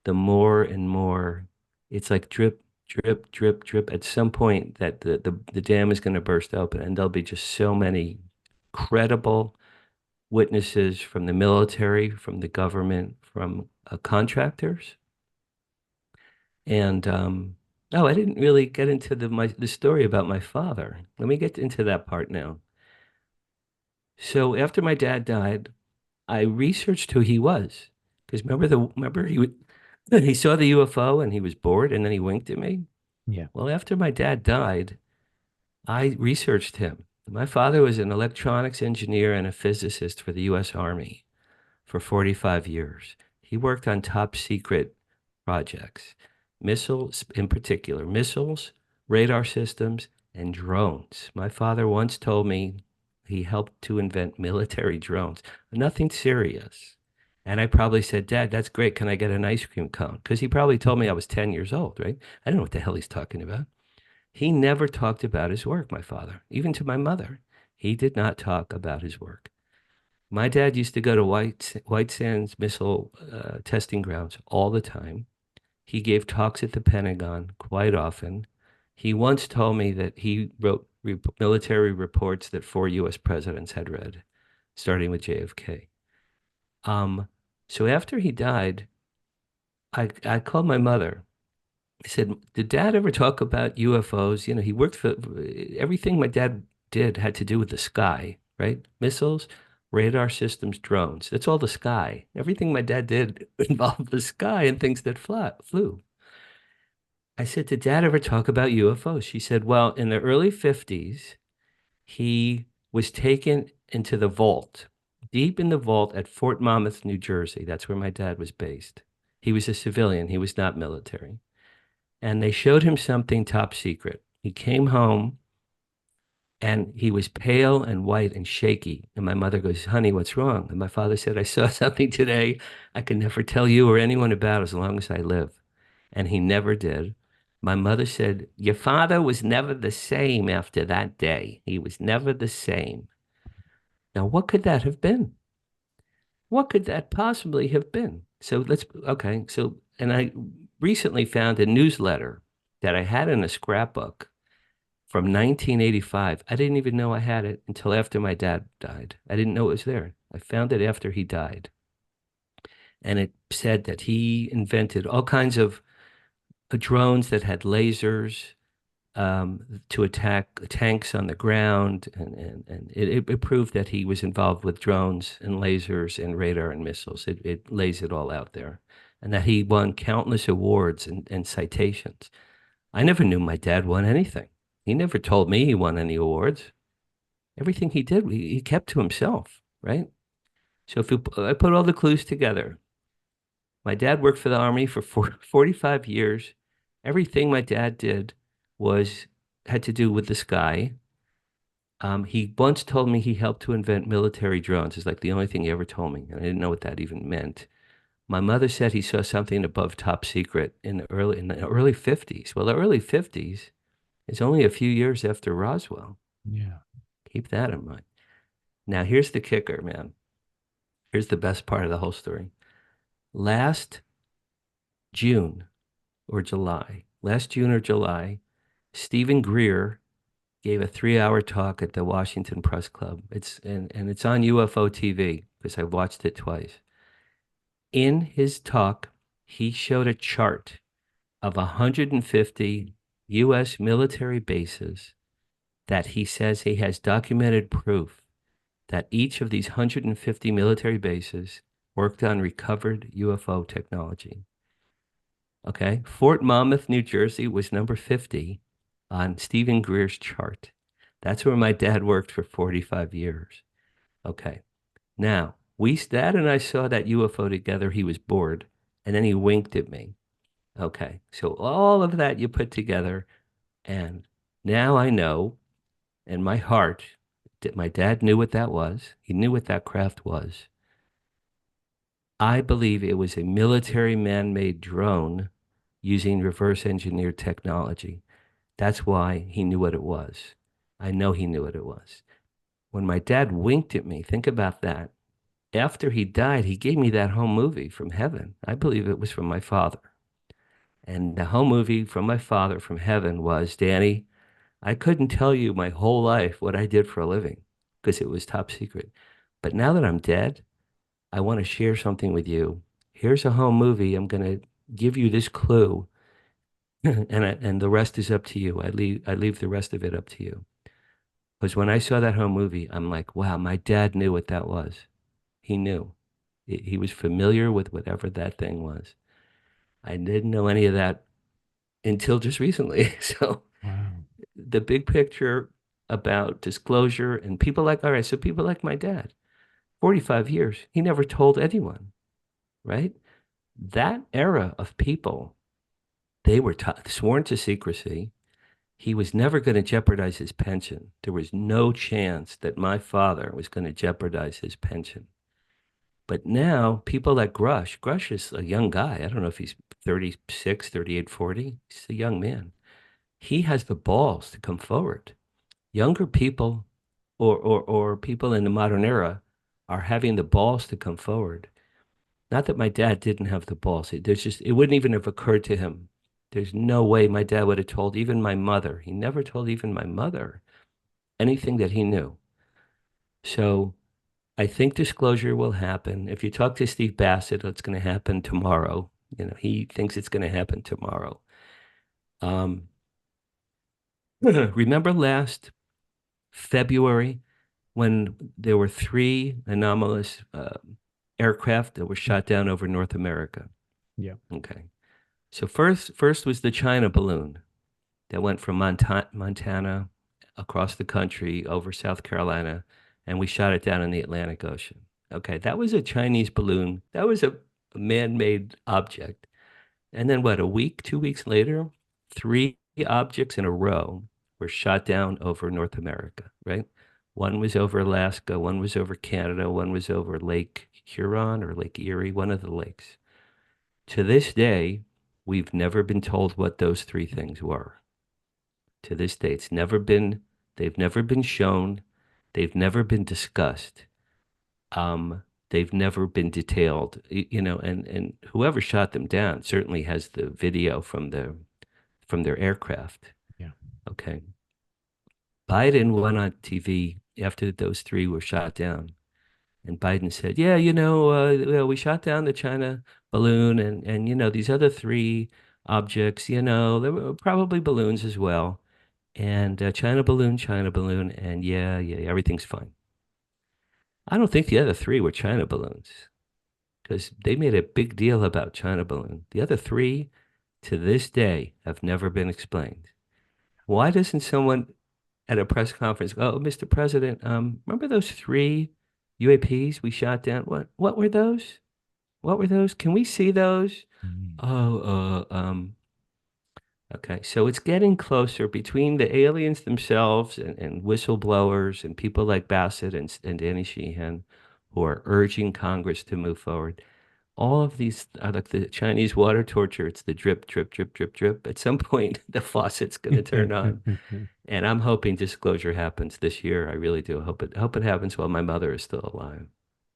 the more and more it's like drip, drip, drip, drip. At some point, that the dam is going to burst open, and there'll be just so many credible witnesses from the military, from the government, from contractors, and Oh, I didn't really get into the story about my father. Let me get into that part now. So after my dad died, I researched who he was. Because remember he saw the UFO and he was bored and then he winked at me.
Yeah.
Well, after my dad died, I researched him. My father was an electronics engineer and a physicist for the US Army for 45 years. He worked on top secret projects, missiles in particular, missiles, radar systems, and drones. My father once told me he helped to invent military drones, nothing serious. And I probably said, Dad, that's great. Can I get an ice cream cone? Because he probably told me I was 10 years old, right? I don't know what the hell he's talking about. He never talked about his work, my father, even to my mother. He did not talk about his work. My dad used to go to White Sands missile testing grounds all the time. He gave talks at the Pentagon quite often. He once told me that he wrote military reports that 4 U.S. presidents had read, starting with JFK. Um, so after he died, I called my mother. I said, "Did Dad ever talk about UFOs?" You know, he worked for everything my dad did had to do with the sky, right? Missiles, radar systems, drones. That's all the sky. Everything my dad did involved the sky and things that flew. I said, "Did Dad ever talk about UFOs?" She said, "Well, in the early 50s, he was taken into the vault, deep in the vault at Fort Monmouth, New Jersey. That's where my dad was based. He was a civilian. He was not military. And they showed him something top secret. He came home and he was pale and white and shaky. And my mother goes, Honey, what's wrong? And my father said, I saw something today I can never tell you or anyone about as long as I live. And he never did. My mother said, Your father was never the same after that day. He was never the same. Now, what could that have been? What could that possibly have been? Okay. And I recently found a newsletter that I had in a scrapbook from 1985. I didn't even know I had it until after my dad died. I didn't know it was there. I found it after he died. And it said that he invented all kinds of drones that had lasers to attack tanks on the ground. And it proved that he was involved with drones and lasers and radar and missiles. It lays it all out there. And that he won countless awards and citations. I never knew my dad won anything. He never told me he won any awards. Everything he did, he kept to himself, right? So I put all the clues together, my dad worked for the Army for 45 years. Everything my dad did was had to do with the sky. He once told me he helped to invent military drones. It's like the only thing he ever told me, and I didn't know what that even meant. My mother said he saw something above top secret in the early 50s. Well, the early 50s is only a few years after Roswell.
Yeah.
Keep that in mind. Now, here's the kicker, man. Here's the best part of the whole story. Last June last June or July, Stephen Greer gave a 3 hour talk at the Washington Press Club. And it's on UFO TV because I watched it twice. In his talk, he showed a chart of 150 U.S. military bases that he says he has documented proof that each of these 150 military bases worked on recovered UFO technology. Okay. Fort Monmouth, New Jersey was number 50 on Stephen Greer's chart. That's where my dad worked for 45 years. Okay. Now, Dad and I saw that UFO together. He was bored and then he winked at me. Okay. So all of that you put together, and now I know in my heart that my dad knew what that was. He knew what that craft was. I believe it was a military man-made drone using reverse engineered technology. That's why he knew what it was. I know he knew what it was. When my dad winked at me, think about that. After he died, he gave me that home movie from heaven. I believe it was from my father. And the home movie from my father from heaven was, Danny, I couldn't tell you my whole life what I did for a living because it was top secret. But now that I'm dead, I want to share something with you. Here's a home movie. I'm going to give you this clue. and the rest is up to you. I leave the rest of it up to you. Because when I saw that home movie, I'm like, wow, my dad knew what that was. He knew. He was familiar with whatever that thing was. I didn't know any of that until just recently. So
Wow.
the big picture about disclosure and people like, all right, so people like my dad, 45 years, he never told anyone, right? That era of people, they were sworn to secrecy. He was never going to jeopardize his pension. There was no chance that my father was going to jeopardize his pension. But now people like Grush is a young guy. I don't know if he's 36, 38, 40. He's a young man. He has the balls to come forward. Younger people or people in the modern era are having the balls to come forward. Not that my dad didn't have the balls. It wouldn't even have occurred to him. There's no way my dad would have told even my mother. He never told even my mother anything that he knew. So I think disclosure will happen. If you talk to Steve Bassett, it's going to happen tomorrow. He thinks it's going to happen tomorrow. Um, remember last February when there were three anomalous aircraft that were shot down over North America?
Yeah.
Okay. So first was the China balloon that went from Montana across the country over South Carolina, and we shot it down in the Atlantic Ocean. Okay, that was a Chinese balloon. That was a man-made object. And then what, a week, 2 weeks later, three objects in a row were shot down over North America, right? One was over Alaska, one was over Canada, one was over Lake Huron or Lake Erie, one of the lakes. To this day, we've never been told what those three things were. To this day, they've never been shown, they've never been discussed, they've never been detailed, and whoever shot them down certainly has the video from their aircraft.
Yeah.
Okay. Biden went on TV after those three were shot down. And Biden said, yeah, we shot down the China balloon and these other three objects, there were probably balloons as well. And China balloon, and yeah, everything's fine. I don't think the other three were China balloons because they made a big deal about China balloon. The other three, to this day, have never been explained. Why doesn't someone at a press conference go, oh, Mr. President, remember those three UAPs we shot down? What were those? What were those? Can we see those?
Mm.
Oh, okay, so it's getting closer between the aliens themselves and whistleblowers and people like Bassett and Danny Sheehan who are urging Congress to move forward. All of these are like the Chinese water torture. It's the drip, drip, drip, drip, drip. At some point, the faucet's going to turn on. And I'm hoping disclosure happens this year. I really do. Hope it happens while my mother is still alive.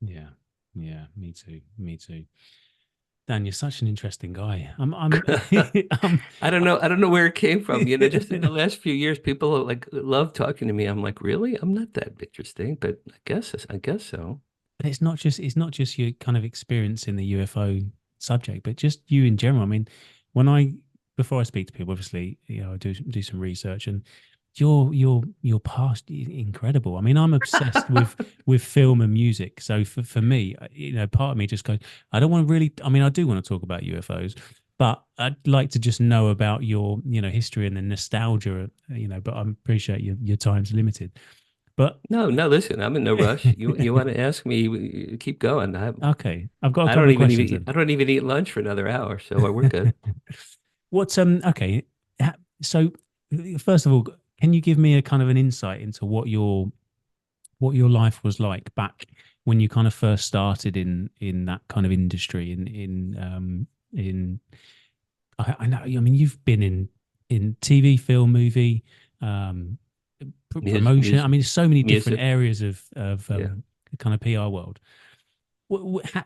Yeah. Yeah. Me too. Me too. Dan, you're such an interesting guy. I'm, I'm,
I don't know where it came from. Just in the last few years, people like love talking to me. I'm like, really? I'm not that interesting, but I guess so.
but it's not just your kind of experience in the UFO subject, but just you in general. I mean, when I before I speak to people, obviously, I do some research, and your past is incredible. I mean, I'm obsessed with film and music. So for me, part of me just goes, I don't want to really. I mean, I do want to talk about UFOs, but I'd like to just know about your history and the nostalgia. But I appreciate your time's limited. But
No, no, listen, I'm in no rush. You want to ask me, keep going.
okay, I've got a
I
couple
don't
of
even
questions
eat
then.
I don't even eat lunch for another hour, so we're good.
What's okay? So first of all, can you give me a kind of an insight into what your life was like back when you kind of first started in that kind of industry in I know, I mean, you've been in TV, film, movie, um
Music,
promotion. I
music,
mean, there's so many different
music.
areas of
Yeah.
kind of PR world.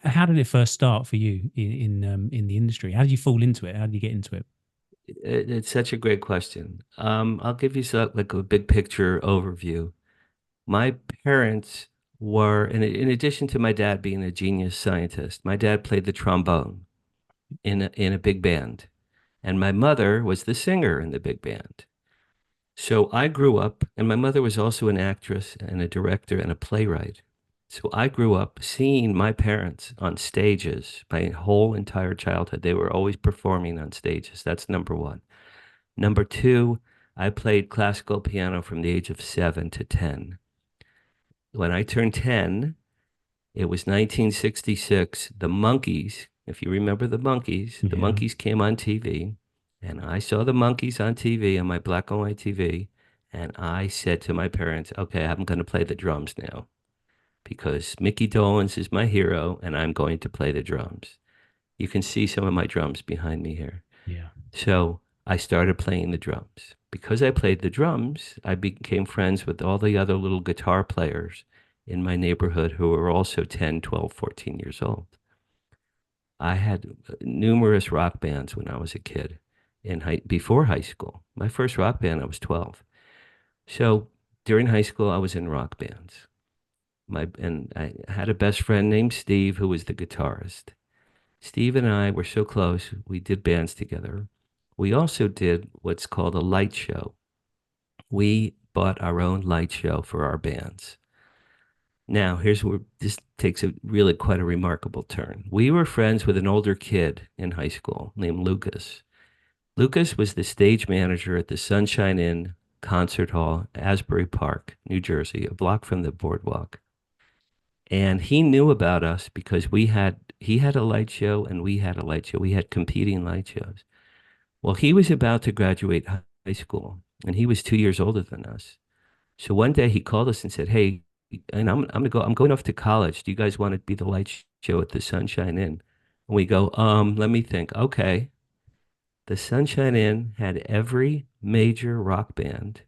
How did it first start for you in the industry? How did you fall into it? How did you get into it?
It's such a great question. I'll give you like a big picture overview. My parents were, in addition to my dad being a genius scientist, my dad played the trombone in a big band. And my mother was the singer in the big band. So I grew up, and my mother was also an actress and a director and a playwright. So I grew up seeing my parents on stages my whole entire childhood. They were always performing on stages. That's number one. Number two, I played classical piano from the age of 7 to 10. When I turned 10, it was 1966. The Monkees, if you remember the
Yeah.
Monkees came on TV, and I saw the Monkees on TV on my black and white TV, and I said to my parents, "Okay, I'm going to play the drums now because Mickey Dolenz is my hero, and I'm going to play the drums." You can see some of my drums behind me here.
Yeah.
So I started playing the drums. Because I played the drums, I became friends with all the other little guitar players in my neighborhood who were also 10, 12, 14 years old. I had numerous rock bands when I was a kid before high school. My first rock band, I was 12. So during high school, I was in rock bands. And I had a best friend named Steve who was the guitarist. Steve and I were so close, we did bands together. We also did what's called a light show. We bought our own light show for our bands. Now, here's where this takes a really quite a remarkable turn. We were friends with an older kid in high school named Lucas. Lucas was the stage manager at the Sunshine Inn Concert Hall, Asbury Park, New Jersey, a block from the boardwalk. And he knew about us because he had a light show and we had a light show. We had competing light shows. Well, he was about to graduate high school and he was 2 years older than us. So one day he called us and said, "Hey, and I'm going off to college. Do you guys want to be the light show at the Sunshine Inn?" And we go, let me think. Okay. The Sunshine Inn had every major rock band,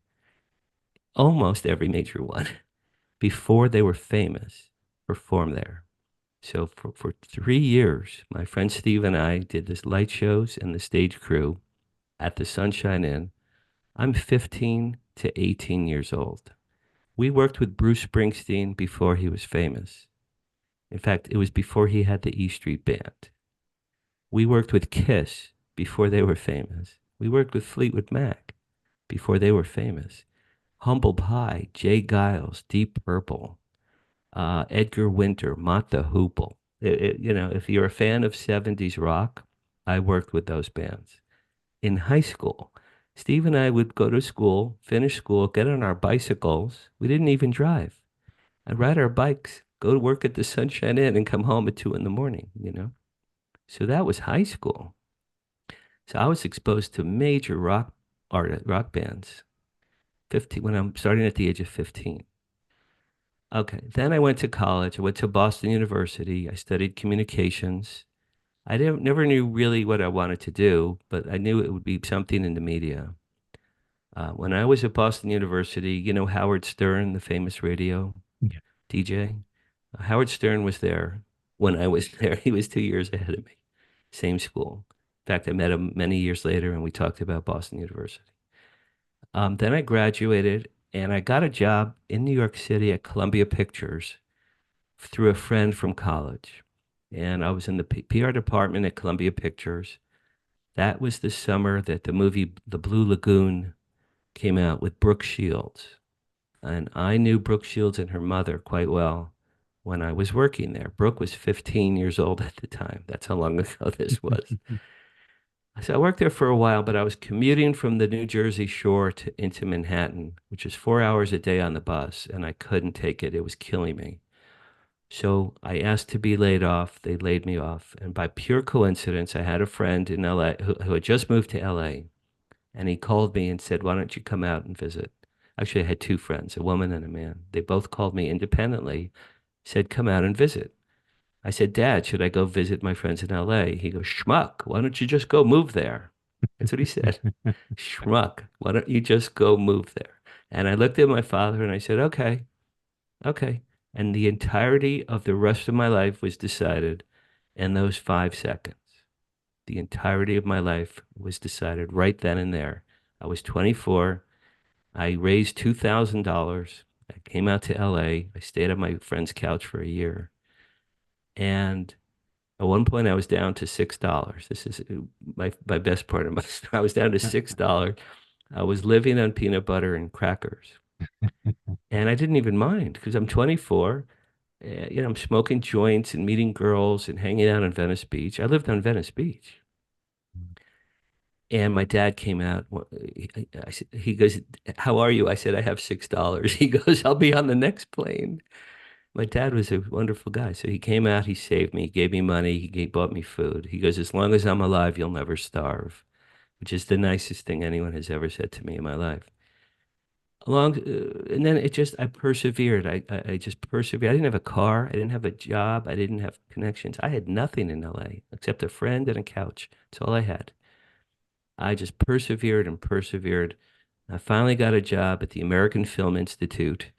almost every major one, before they were famous, perform there. So for 3 years, my friend Steve and I did this light shows and the stage crew at the Sunshine Inn. I'm 15 to 18 years old. We worked with Bruce Springsteen before he was famous. In fact, it was before he had the E Street Band. We worked with Kiss before they were famous. We worked with Fleetwood Mac before they were famous. Humble Pie, Jay Giles, Deep Purple, Edgar Winter, Mott the Hoople. If you're a fan of 70s rock, I worked with those bands. In high school, Steve and I would go to school, finish school, get on our bicycles. We didn't even drive. I'd ride our bikes, go to work at the Sunshine Inn, and come home at 2 in the morning. So that was high school. So I was exposed to major rock bands 15 when I'm starting at the age of 15. Okay, then I went to college. I went to Boston University. I studied communications. I didn't never knew really what I wanted to do, but I knew it would be something in the media. When I was at Boston University, Howard Stern, the famous radio
Yeah.
DJ. Howard Stern was there when I was there. He was 2 years ahead of me. Same school. In fact, I met him many years later and we talked about Boston University. Then I graduated and I got a job in New York City at Columbia Pictures through a friend from college. And I was in the PR department at Columbia Pictures. That was the summer that the movie The Blue Lagoon came out with Brooke Shields. And I knew Brooke Shields and her mother quite well when I was working there. Brooke was 15 years old at the time. That's how long ago this was. So I worked there for a while, but I was commuting from the New Jersey shore into Manhattan, which is 4 hours a day on the bus, and I couldn't take it. It was killing me. So I asked to be laid off. They laid me off. And by pure coincidence, I had a friend in LA who had just moved to LA, and he called me and said, "Why don't you come out and visit?" Actually, I had two friends, a woman and a man. They both called me independently, said, "Come out and visit." I said, "Dad, should I go visit my friends in LA?" He goes, "Schmuck, why don't you just go move there?" That's what he said. "Schmuck, why don't you just go move there?" And I looked at my father and I said, "Okay, okay." And the entirety of the rest of my life was decided in those 5 seconds. The entirety of my life was decided right then and there. I was 24. I raised $2,000. I came out to LA. I stayed on my friend's couch for a year. And At one point, I was down to $6. This is my best part of my story. I was down to $6. I was living on peanut butter and crackers, and I didn't even mind because I'm 24. I'm smoking joints and meeting girls and hanging out on Venice Beach. I lived on Venice Beach. And my dad came out. He goes, "How are you?" I said, "I have $6." He goes, "I'll be on the next plane." My dad was a wonderful guy. So he came out, he saved me, he gave me money, bought me food. He goes, "As long as I'm alive, you'll never starve," which is the nicest thing anyone has ever said to me in my life. And then I persevered. I just persevered. I didn't have a car. I didn't have a job. I didn't have connections. I had nothing in LA except a friend and a couch. That's all I had. I just persevered and persevered. I finally got a job at the American Film Institute,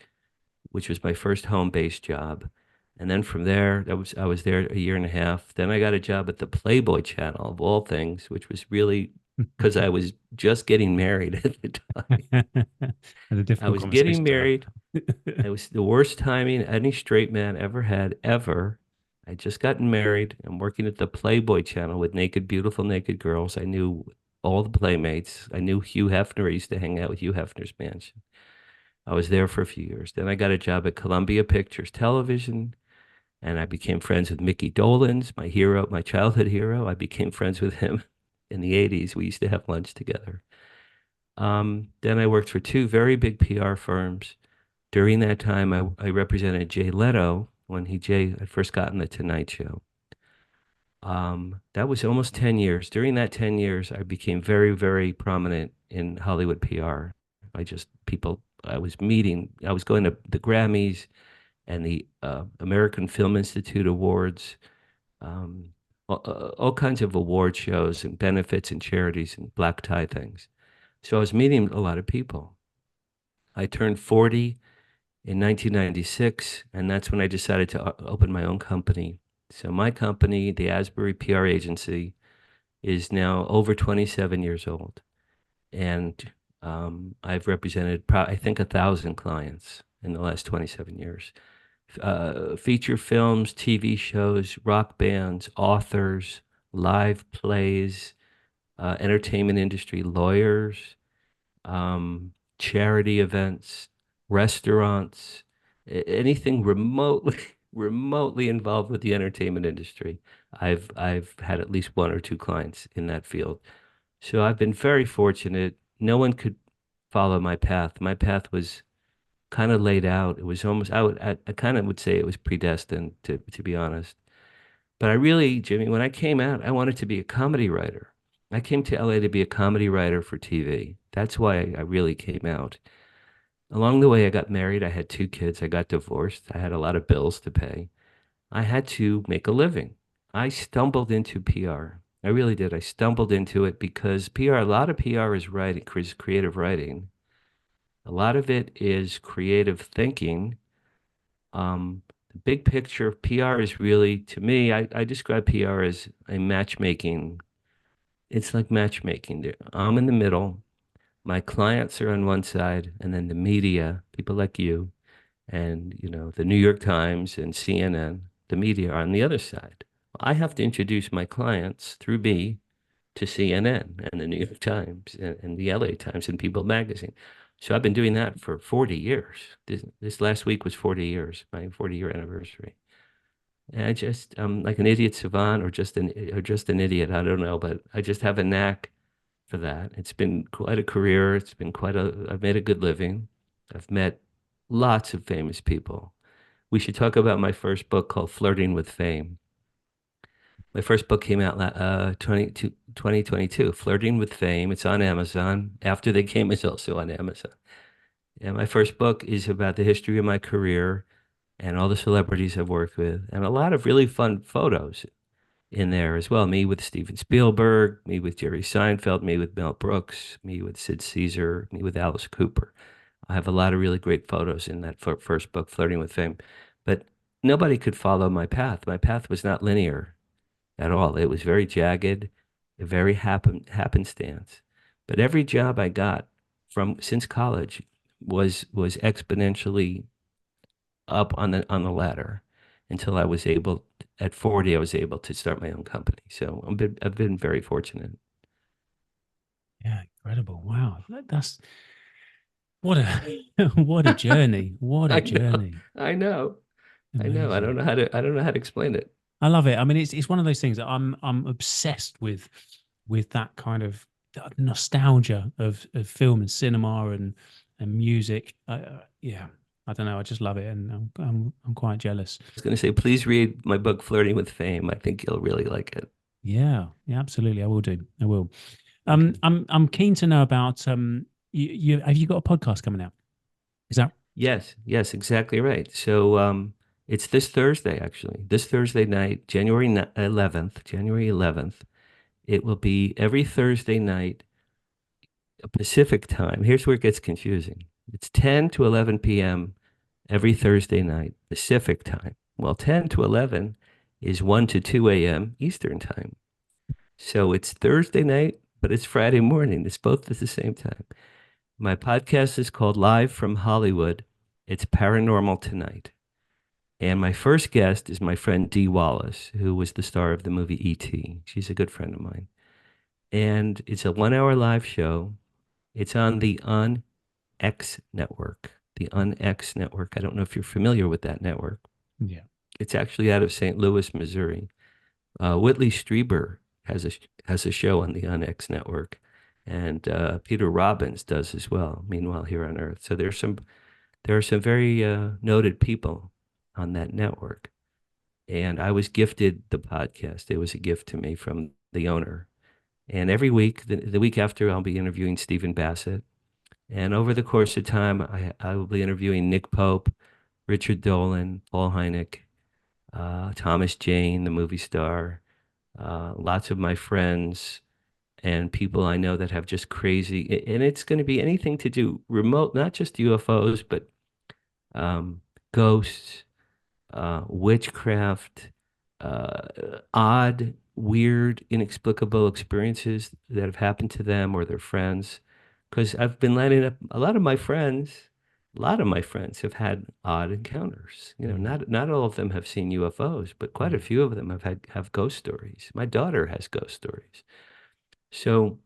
which was my first home-based job. And then from there, I was there a year and a half. Then I got a job at the Playboy Channel of all things, which was really because I was just getting married at the time.
And a
I
difficult
was getting
conversation to
married.
have.
It was the worst timing any straight man ever had, ever. I just gotten married. I'm working at the Playboy Channel with naked, beautiful, naked girls. I knew all the playmates. I knew Hugh Hefner. I used to hang out with Hugh Hefner's mansion. I was there for a few years. Then I got a job at Columbia Pictures Television, and I became friends with Mickey Dolenz, my hero, my childhood hero. I became friends with him in the 80s. We used to have lunch together. Then I worked for two very big PR firms. During that time, I represented Jay Leno when Jay had first gotten the Tonight Show. That was almost 10 years. During that 10 years, I became very, very prominent in Hollywood PR. I was meeting, I was going to the Grammys and the American Film Institute Awards, um, all kinds of award shows and benefits and charities and black tie things. So I was meeting a lot of people. I turned 40 in 1996, and that's when I decided to open my own company. So my company, the Asbury PR Agency, is now over 27 years old, and I've represented, I think, 1,000 clients in the last 27 years. Feature films, TV shows, rock bands, authors, live plays, entertainment industry, lawyers, charity events, restaurants, anything remotely remotely involved with the entertainment industry. I've had at least one or two clients in that field. So I've been very fortunate. No one could follow my path. My path was kind of laid out. It was almost I kind of would say it was predestined to be honest. But I really, Jimmy, when I came out, I wanted to be a comedy writer. I came to LA to be a comedy writer for TV. That's why I really came out. Along the way, I got married. I had two kids. I got divorced. I had a lot of bills to pay. I had to make a living. I stumbled into PR. I really did. I stumbled into it because PR, a lot of PR is writing, creative writing. A lot of it is creative thinking. The big picture of PR is really, to me, I describe PR as a matchmaking. It's like matchmaking. I'm in the middle. My clients are on one side, and then the media, people like you, and the New York Times and CNN, the media are on the other side. I have to introduce my clients through me to CNN and the New York Times and the LA Times and People Magazine. So I've been doing that for 40 years. This last week was 40 years, my 40-year anniversary. And I'm like an idiot savant or just an idiot. I don't know, but I just have a knack for that. It's been quite a career. I've made a good living. I've met lots of famous people. We should talk about my first book called Flirting with Fame. My first book came out 2022, Flirting with Fame. It's on Amazon. After They Came is also on Amazon. And my first book is about the history of my career and all the celebrities I've worked with, and a lot of really fun photos in there as well. Me with Steven Spielberg, me with Jerry Seinfeld, me with Mel Brooks, me with Sid Caesar, me with Alice Cooper. I have a lot of really great photos in that first book, Flirting with Fame. But nobody could follow my path. My path was not linear at all. It was very jagged, very happenstance. But every job I got from since college was exponentially up on the ladder until I was able at 40, I was able to start my own company. So I've been very fortunate.
Yeah, incredible. Wow. That's what a what a journey. What a
I know,
journey.
I know, I know.
Amazing.
I don't know how to explain it.
I love it. I mean, it's one of those things that I'm obsessed with that kind of nostalgia of film and cinema and music. Yeah, I don't know. I just love it, and I'm quite jealous.
I was going to say, please read my book, Flirting with Fame. I think you'll really like it.
Yeah, yeah, absolutely. I will do. I will.
Okay.
I'm keen to know about you have you got a podcast coming out? Is that
Yes, yes, exactly right. So it's this Thursday, actually. This Thursday night, 11th, January 11th. It will be every Thursday night, Pacific time. Here's where it gets confusing. It's 10 to 11 p.m. every Thursday night, Pacific time. Well, 10 to 11 is 1 to 2 a.m. Eastern time. So it's Thursday night, but it's Friday morning. It's both at the same time. My podcast is called Live from Hollywood. It's Paranormal Tonight. And my first guest is my friend Dee Wallace, who was the star of the movie E.T. She's a good friend of mine. And it's a 1 hour live show. It's on the UnX network. The UnX network. I don't know if you're familiar with that network.
yeah?
It's actually out of St. Louis, Missouri. Whitley Strieber has a show on the UnX network, and Peter Robbins does as well. Meanwhile, here on Earth, so there are some very noted people on that network, and I was gifted the podcast. It was a gift to me from the owner, and every week, the week after, I'll be interviewing Stephen Bassett, and over the course of time, I will be interviewing Nick Pope, Richard Dolan, Paul Hynek, Thomas Jane, the movie star, lots of my friends and people I know that have just crazy, and it's going to be anything to do remote, not just UFOs, but um, ghosts, witchcraft, odd, weird, inexplicable experiences that have happened to them or their friends. Because I've been lining up a lot of my friends have had odd encounters. You know, not all of them have seen UFOs, but quite a few of them have ghost stories. My daughter has ghost stories. So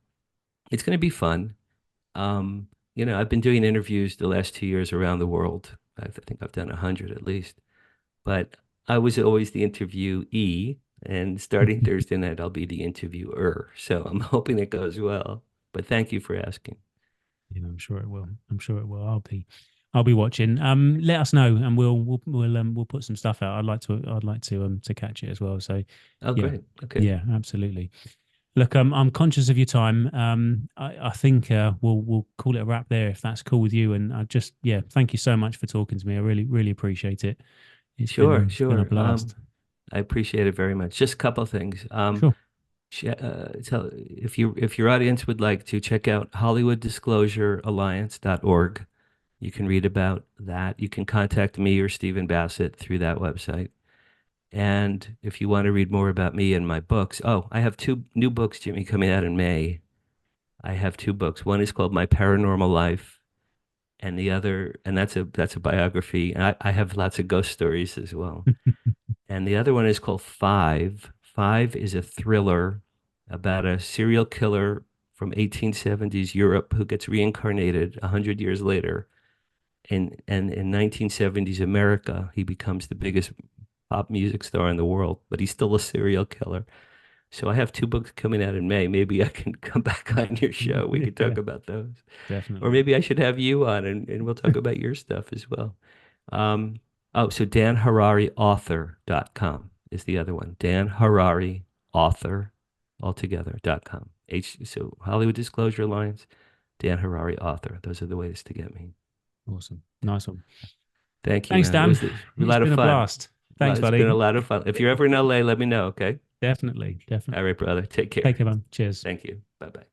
it's going to be fun. I've been doing interviews the last 2 years around the world. I think I've done 100 at least. But I was always the interviewee, and starting Thursday night, I'll be the interviewer. So I'm hoping it goes well. But thank you for asking.
Yeah, I'm sure it will. I'm sure it will. I'll be watching. Let us know, and we'll put some stuff out. I'd like to catch it as well. So,
Oh,
yeah,
great. Okay.
yeah, absolutely. Look, I'm conscious of your time. I think we'll call it a wrap there if that's cool with you. And thank you so much for talking to me. I really appreciate it. It's
Sure,
been a
sure.
blast.
I appreciate it very much. Just a couple of things.
Sure.
If your audience would like to check out HollywoodDisclosureAlliance.org, you can read about that. You can contact me or Stephen Bassett through that website. And if you want to read more about me and my books, I have two new books, Jimmy, coming out in May. I have two books. One is called My Paranormal Life, and the other, and that's a biography. And I have lots of ghost stories as well. And the other one is called Five. Five is a thriller about a serial killer from 1870s Europe who gets reincarnated 100 years later. And in 1970s America, he becomes the biggest pop music star in the world, but he's still a serial killer. So I have two books coming out in May. Maybe I can come back on your show. We could talk about those.
Definitely.
Or maybe I should have you on and we'll talk about your stuff as well. So danharariauthor.com is the other one. Dan Harari author altogether.com. So Hollywood Disclosure Alliance, Dan Harari author. Those are the ways to get me.
Awesome. Nice one.
Thank you,
Thanks,
man.
Dan.
It was a lot of
been
fun.
a blast. Thanks,
It's
buddy.
been a lot of fun. If you're ever in LA, let me know, okay?
Definitely.
All right, brother. Take care.
Take care, man. Cheers.
Thank you. Bye-bye.